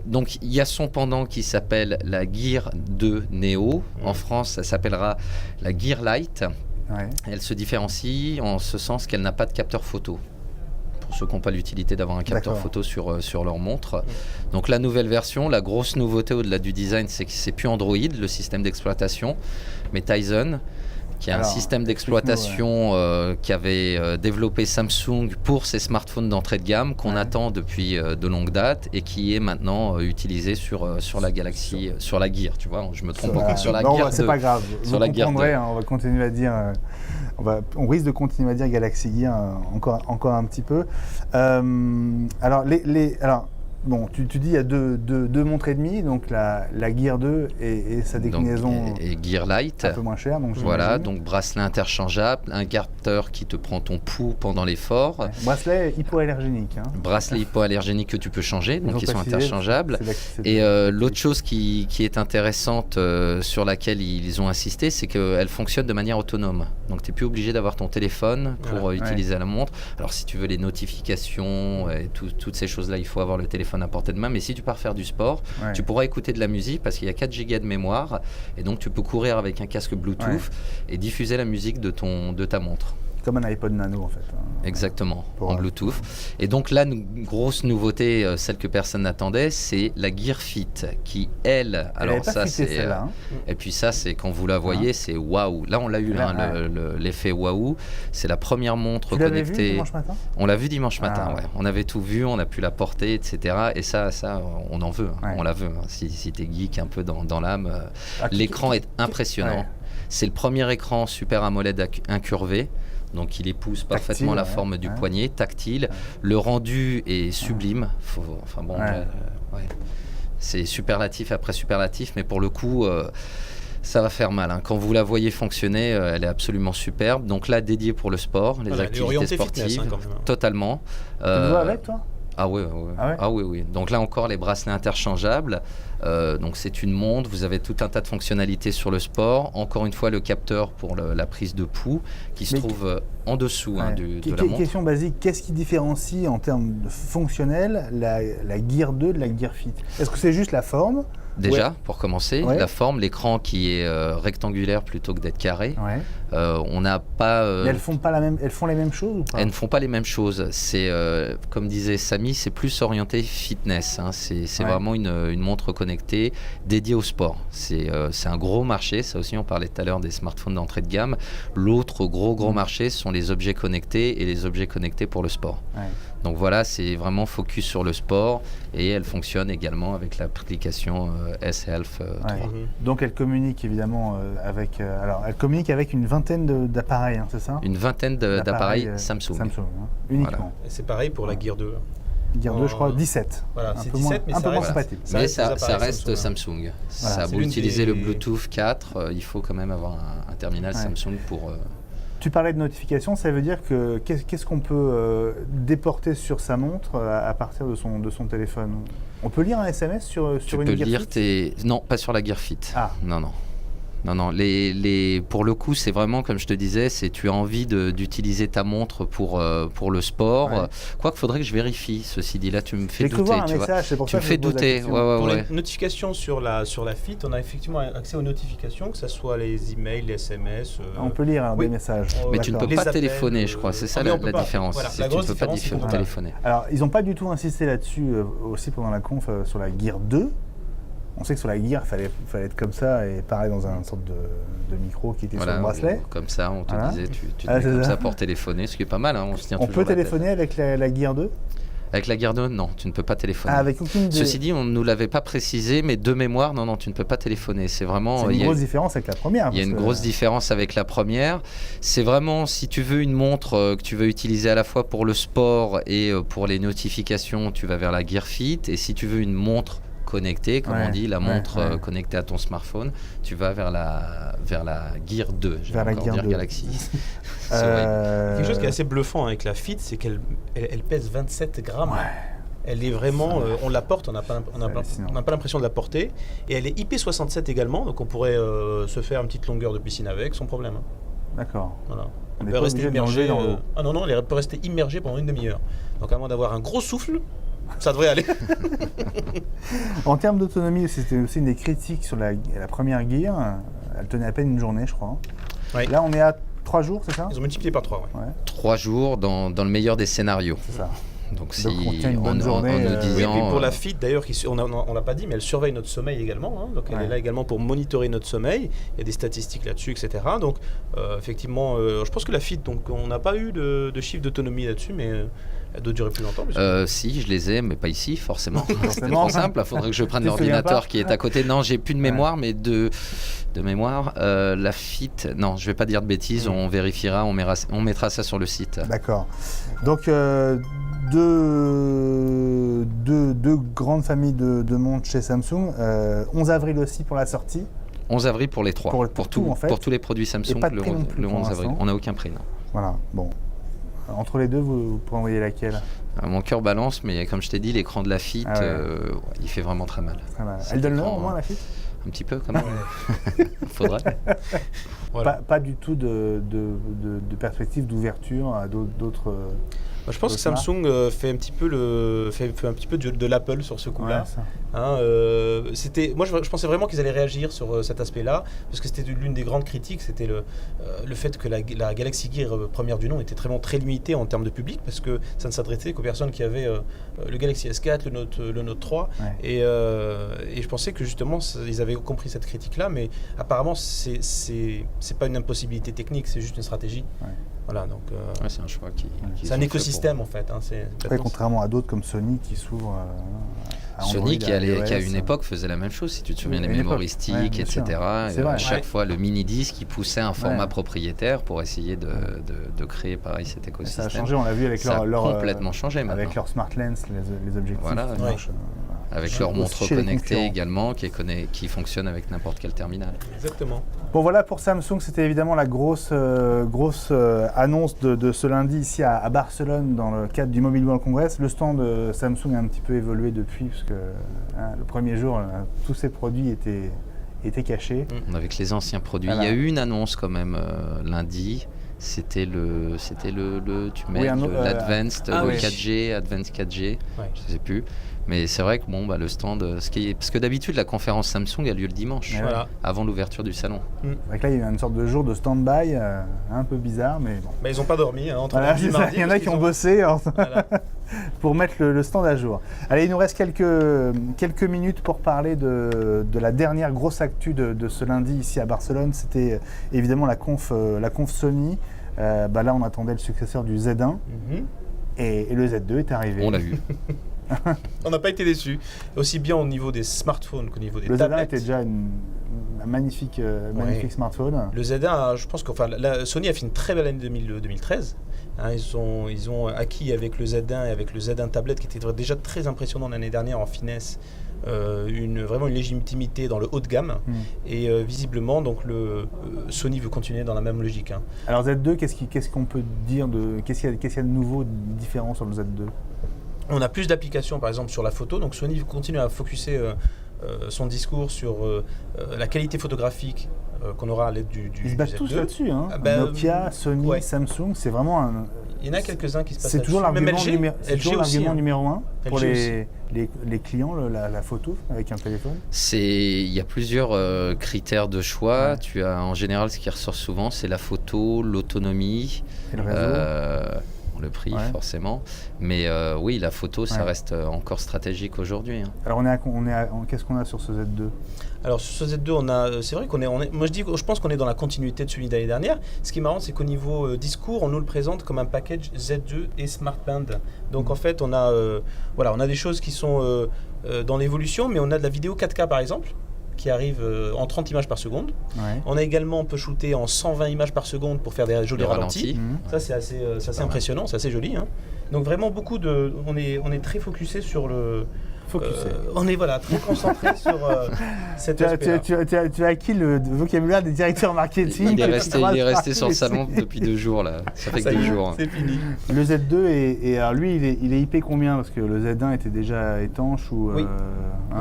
donc il y a son pendant qui s'appelle la Gear 2 Neo. En France, ça s'appellera la Gear Lite. Elle se différencie en ce sens qu'elle n'a pas de capteur photo. pour ceux qui n'ont pas l'utilité d'avoir un capteur D'accord. photo sur leur montre. Donc la nouvelle version, la grosse nouveauté au-delà du design, c'est que c'est plus Android, le système d'exploitation, mais Tizen, qui est un système d'exploitation qu'avait développé Samsung pour ses smartphones d'entrée de gamme, qu'on attend depuis de longue date et qui est maintenant utilisé sur la Galaxy, sur la Gear, tu vois, je me trompe encore, sur la non, Gear c'est 2. pas grave. Sur Vous la Gear comprendrez, 2. on va continuer à dire... on risque de continuer à dire Galaxy Gear encore un petit peu. Alors, bon, tu dis il y a deux montres et demie, donc la Gear 2 et sa déclinaison Et Gear Lite. un peu moins chère. Donc Voilà, j'imagine. donc bracelet interchangeable, un capteur qui te prend ton pouls pendant l'effort, Ouais. Bracelet hypoallergénique. Hein. bracelet hypoallergénique que tu peux changer, donc Ils ont qui sont précisé, interchangeables. c'est Et l'autre chose qui est intéressante sur laquelle ils ont insisté, c'est qu'elle fonctionne de manière autonome. Donc tu n'es plus obligé d'avoir ton téléphone pour utiliser la montre. Alors si tu veux les notifications et toutes ces choses-là, il faut avoir le téléphone à portée de main. Mais si tu pars faire du sport, tu pourras écouter de la musique parce qu'il y a 4 Go de mémoire. Et donc tu peux courir avec un casque Bluetooth et diffuser la musique de ta montre. Comme un iPod Nano en fait. Exactement, en Bluetooth. Et donc là, grosse nouveauté, celle que personne n'attendait, c'est la Gear Fit, qui elle, alors ça c'est, et puis ça c'est quand vous la voyez, c'est waouh. Là on l'a eu l'effet waouh. C'est la première montre connectée. Vu dimanche matin on l'a vu dimanche matin. Ouais. On avait tout vu, on a pu la porter, etc. Et ça, on en veut, on la veut. Hein. Si t'es geek un peu dans l'âme, l'écran est impressionnant. Ouais. C'est le premier écran Super AMOLED incurvé. Donc il épouse parfaitement la forme du poignet, tactile. Le rendu est sublime. C'est superlatif après superlatif, mais pour le coup, ça va faire mal. Hein. Quand vous la voyez fonctionner, elle est absolument superbe. Donc là, dédiée pour le sport, les activités sportives, fitness, quand même. Totalement. Tu joues avec toi ? Ah oui. Donc là encore, les bracelets interchangeables. Donc c'est une montre, vous avez tout un tas de fonctionnalités sur le sport. Encore une fois, le capteur pour la prise de pouls qui se trouve en dessous de la montre. Question basique, qu'est-ce qui différencie en termes de fonctionnel la Gear 2 de la Gear Fit ? Est-ce que c'est juste la forme ? Déjà, pour commencer, la forme, l'écran qui est rectangulaire plutôt que d'être carré. On n'a pas. Mais elles font les mêmes choses ou pas ? Elles ne font pas les mêmes choses. C'est comme disait Samy, c'est plus orienté fitness. Hein. C'est vraiment une montre connectée dédiée au sport. C'est un gros marché. Ça aussi, on parlait tout à l'heure des smartphones d'entrée de gamme. L'autre gros marché, ce sont les objets connectés et les objets connectés pour le sport. Donc voilà, c'est vraiment focus sur le sport et elle fonctionne également avec l'application S-Health 3. Donc elle communique évidemment elle communique avec une vingtaine d'appareils, hein, c'est ça ? Une vingtaine d'appareils Samsung. Uniquement. Voilà. Et c'est pareil pour la Gear 2. Gear 2, je crois, 17. Voilà, c'est 17, mais un peu moins compatible. Mais ça reste Samsung. Voilà, ça a beau utiliser le Bluetooth 4, il faut quand même avoir un terminal Samsung pour... Tu parlais de notification, ça veut dire que qu'est-ce qu'on peut déporter sur sa montre à partir de son téléphone ? On peut lire un SMS sur une Gear Fit ? Non, pas sur la Gear Fit. Ah. Non. Pour le coup, c'est vraiment, comme je te disais, tu as envie d'utiliser ta montre pour le sport. Quoique, il faudrait que je vérifie, ceci dit. Là, tu me fais douter. Tu me fais douter. Pour les notifications sur la Fit, on a effectivement accès aux notifications, que ce soit les emails, les SMS. On peut lire des messages. Mais tu ne peux pas téléphoner, je crois. C'est ça la différence. Voilà, tu ne peux pas téléphoner. Alors, ils n'ont pas du tout insisté là-dessus aussi pendant la conf sur la Gear 2. On sait que sur la Gear, il fallait être comme ça et pareil dans une sorte de micro qui était sur le bracelet. Comme ça, on te disait, tu te mets comme ça pour téléphoner, ce qui est pas mal. Hein, on peut téléphoner avec la Gear 2 ? Avec la Gear 2, non, tu ne peux pas téléphoner. Avec aucune idée. Ceci dit, on ne nous l'avait pas précisé, mais de mémoire, non, tu ne peux pas téléphoner. C'est vraiment. Il y a une grosse différence avec la première. Il y a une grosse différence avec la première. C'est vraiment, si tu veux une montre que tu veux utiliser à la fois pour le sport et pour les notifications, tu vas vers la Gear Fit. Et si tu veux une montre connectée, comme on dit, la montre connectée à ton smartphone, tu vas vers la Gear 2, vers la Gear 2. Galaxy. Quelque chose qui est assez bluffant avec la Fit, c'est qu'elle pèse 27 grammes. Elle est vraiment, on la porte, on n'a pas l'impression de la porter, et elle est IP67 également, donc on pourrait se faire une petite longueur de piscine avec, sans problème. D'accord. Voilà. Elle peut rester immergée dans l'eau. Elle peut rester immergée pendant une demi-heure. Donc à moins d'avoir un gros souffle, ça devrait aller. En termes d'autonomie, c'était aussi une des critiques sur la première Gear. Elle tenait à peine une journée, je crois. Là, on est à 3 jours, c'est ça? Ils ont multiplié par 3, ouais. 3 jours dans le meilleur des scénarios. C'est ça. Donc si on tient une bonne en journée, nous Oui, disant... et puis pour la FIT d'ailleurs, on l'a pas dit, mais elle surveille notre sommeil également. Hein, donc elle est là également pour monitorer notre sommeil. Il y a des statistiques là-dessus, etc. Donc effectivement, je pense que la FIT, donc on n'a pas eu de chiffre d'autonomie là-dessus, mais elle doit durer plus longtemps. Si, je les ai, mais pas ici, forcément. C'est trop simple. Il faudrait que je prenne Tu te souviens l'ordinateur pas qui est à côté. Non, j'ai plus de mémoire, mais de mémoire. La FIT, non, je vais pas dire de bêtises. On vérifiera, on mettra ça sur le site. D'accord. Donc, deux grandes familles de montres chez Samsung. 11 avril aussi pour la sortie. 11 avril pour les 3. Pour tout, en fait. Pour tous les produits Samsung, pas de prix non plus le pour 11 avril. l'instant. On n'a aucun prix, non. Voilà, bon. Entre les deux, vous pourrez envoyer laquelle? Mon cœur balance, mais comme je t'ai dit, l'écran de la FIT, il fait vraiment très mal. Très mal. Elle donne l'heure au moins, la FIT? Un petit peu, quand même. Faudrait. Voilà. Pas du tout de perspective d'ouverture à d'autres... Je pense que Samsung fait un petit peu de l'Apple sur ce coup-là. Ouais, moi, je pensais vraiment qu'ils allaient réagir sur cet aspect-là, parce que c'était l'une des grandes critiques, c'était le fait que la Galaxy Gear première du nom était très limitée en termes de public, parce que ça ne s'adressait qu'aux personnes qui avaient le Galaxy S4, le Note 3, et je pensais que justement ils avaient compris cette critique-là, mais apparemment c'est pas une impossibilité technique, c'est juste une stratégie. Ouais. Voilà, donc c'est un choix qui c'est un écosystème en fait. Hein, contrairement à d'autres comme Sony qui s'ouvrent à Android, Sony qui à une époque faisait la même chose, si tu te souviens, les mémoristiques, etc. Et à chaque fois, le mini-disque qui poussait un format propriétaire pour essayer de créer pareil cet écosystème. Ça a changé, on l'a vu avec leur complètement changé maintenant. Avec leur Smart Lens, les objectifs. Voilà, avec leur montre connectée également qui fonctionne avec n'importe quel terminal. Exactement. Bon voilà pour Samsung, c'était évidemment la grosse annonce de ce lundi ici à Barcelone dans le cadre du Mobile World Congress. Le stand de Samsung a un petit peu évolué depuis parce que le premier jour, tous ces produits étaient cachés. Avec les anciens produits, il y a eu une annonce quand même lundi. C'était l'Advanced, le 4G, Advanced 4G, je ne sais plus. Mais c'est vrai que le stand, parce que d'habitude la conférence Samsung a lieu le dimanche, avant l'ouverture du salon. Donc là il y a eu une sorte de jour de stand-by, un peu bizarre, mais bon. Ils n'ont pas dormi entre lundi et mardi. Il y en a qui ont bossé pour mettre le stand à jour. Allez, il nous reste quelques minutes pour parler de la dernière grosse actu de ce lundi ici à Barcelone. C'était évidemment la conf Sony. Là on attendait le successeur du Z1 et le Z2 est arrivé. On l'a vu. On n'a pas été déçus, aussi bien au niveau des smartphones qu'au niveau des tablettes. Le Z1 était déjà un magnifique smartphone. Le Z1, je pense que Sony a fait une très belle année 2013. Ils ont acquis avec le Z1 et avec le Z1 tablette qui était déjà très impressionnant l'année dernière en finesse. Vraiment une légitimité dans le haut de gamme et visiblement donc Sony veut continuer dans la même logique. Alors Z2, qu'est-ce qu'on peut dire qu'est-ce qu'il y a de nouveau, différent sur le Z2? On a plus d'applications par exemple sur la photo, donc Sony continue à focuser son discours sur la qualité photographique qu'on aura à l'aide du Ils se battent Z2. tous là-dessus, Nokia, Sony, Samsung, c'est vraiment un... Il y en a quelques-uns qui se passent c'est toujours l'argument numéro 1 pour les clients, la photo avec un téléphone. Il y a plusieurs critères de choix. Tu as en général ce qui ressort souvent, c'est la photo, l'autonomie, et le réseau. Le prix forcément, mais oui, la photo ça reste encore stratégique aujourd'hui. Alors qu'est-ce qu'on a sur ce Z2? Alors sur ce Z2, c'est vrai je pense qu'on est dans la continuité de celui d'année dernière. Ce qui est marrant, c'est qu'au niveau discours, on nous le présente comme un package Z2 et Smartband. Donc en fait, on a des choses qui sont dans l'évolution, mais on a de la vidéo 4K par exemple, qui arrive en 30 images par seconde. On peut shooter en 120 images par seconde pour faire des jolis ralentis. Ça c'est assez impressionnant, c'est assez joli. Donc vraiment on est très focusé sur le... on est très concentré sur cette aspect-là. Tu as acquis le vocabulaire des directeurs marketing. Il est resté sur le salon depuis 2 jours là. Ça fait que 2 jours. C'est fini. Le Z2 alors lui il est IP combien? Parce que le Z1 était déjà étanche ou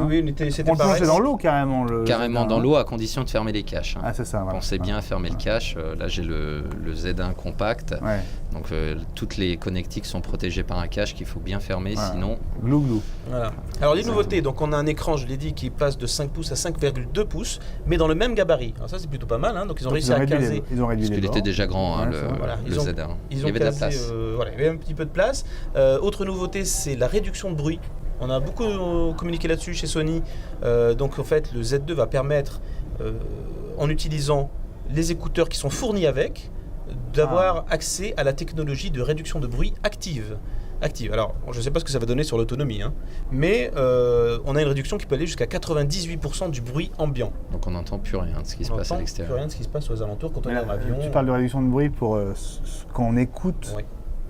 oui, c'était pareil. C'est dans l'eau carrément. Carrément dans l'eau à condition de fermer les caches. Ah c'est ça. Pensez bien à fermer le cache. Là j'ai le Z1 compact. Donc toutes les connectiques sont protégées par un cache qu'il faut bien fermer, sinon... Glou glou. Voilà. Alors les nouveautés, donc on a un écran, je l'ai dit, qui passe de 5 pouces à 5,2 pouces, mais dans le même gabarit. Alors ça c'est plutôt pas mal, hein. Donc ils ont réussi à caser. Ils ont réduit parce les qu'il bords. était déjà grand, le Z1. Il y avait de la place. Voilà, il y avait un petit peu de place. Autre nouveauté, c'est la réduction de bruit. On a beaucoup communiqué là-dessus chez Sony. Donc en fait, le Z2 va permettre, en utilisant les écouteurs qui sont fournis avec, d'avoir accès à la technologie de réduction de bruit active. Alors, je ne sais pas ce que ça va donner sur l'autonomie, hein, mais on a une réduction qui peut aller jusqu'à 98% du bruit ambiant. Donc on n'entend plus rien de ce qui se passe à l'extérieur. Plus rien de ce qui se passe aux alentours quand on est dans l'avion. Tu parles de réduction de bruit pour quand on écoute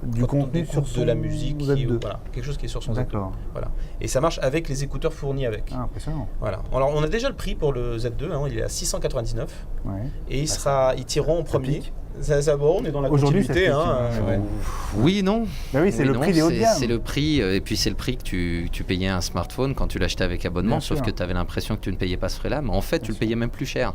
du contenu sur de la musique, Z2. Voilà, quelque chose qui est sur son Z2. D'accord. Voilà. Et ça marche avec les écouteurs fournis avec. Ah, impressionnant. Voilà. Alors on a déjà le prix pour le Z2, hein, il est à 699 et ils tireront en premier. Ça, bon, on est dans la continuité. Oui, non. Bah oui, c'est le prix des haut de gamme. C'est le prix, et puis c'est le prix que tu payais un smartphone quand tu l'achetais avec abonnement, sauf que tu avais l'impression que tu ne payais pas ce frais-là, mais en fait, tu le payais même plus cher.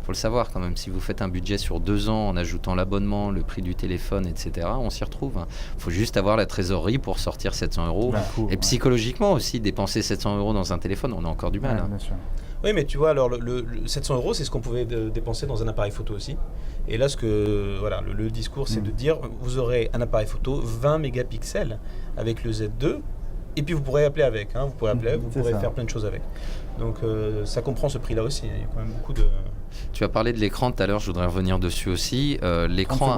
Faut le savoir quand même, si vous faites un budget sur 2 ans en ajoutant l'abonnement, le prix du téléphone, etc., on s'y retrouve. Faut juste avoir la trésorerie pour sortir 700 €. Et psychologiquement aussi, dépenser 700 € dans un téléphone, on a encore du mal. Bien sûr. Oui, mais tu vois, alors le 700 €, c'est ce qu'on pouvait dépenser dans un appareil photo aussi. Et là, le discours, c'est de dire, vous aurez un appareil photo 20 mégapixels avec le Z2, et puis vous pourrez appeler avec. Hein, vous pourrez faire plein de choses avec. Donc ça comprend ce prix-là aussi. Il y a quand même beaucoup de... Tu as parlé de l'écran tout à l'heure, je voudrais revenir dessus aussi. L'écran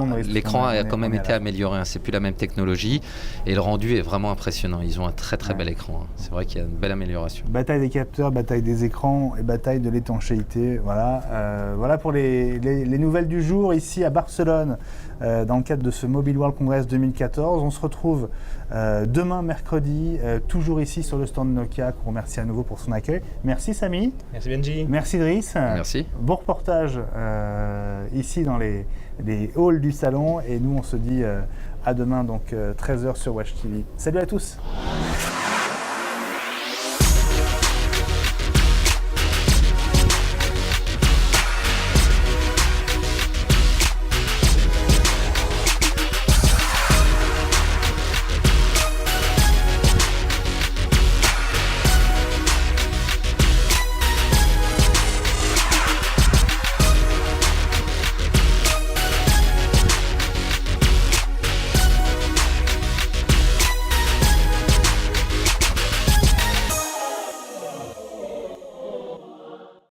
a quand même été amélioré, hein. C'est plus la même technologie et le rendu est vraiment impressionnant. Ils ont un très bel écran, hein. C'est vrai qu'il y a une belle amélioration. Bataille des capteurs, bataille des écrans et bataille de l'étanchéité. Voilà pour les nouvelles du jour ici à Barcelone dans le cadre de ce Mobile World Congress 2014. On se retrouve demain mercredi, toujours ici sur le stand Nokia, qu'on remercie à nouveau pour son accueil. Merci Samy. Merci Benji. Merci Driss. Merci. Bon reportage ici dans les halls du salon et nous on se dit à demain donc 13h sur Watch TV. Salut à tous.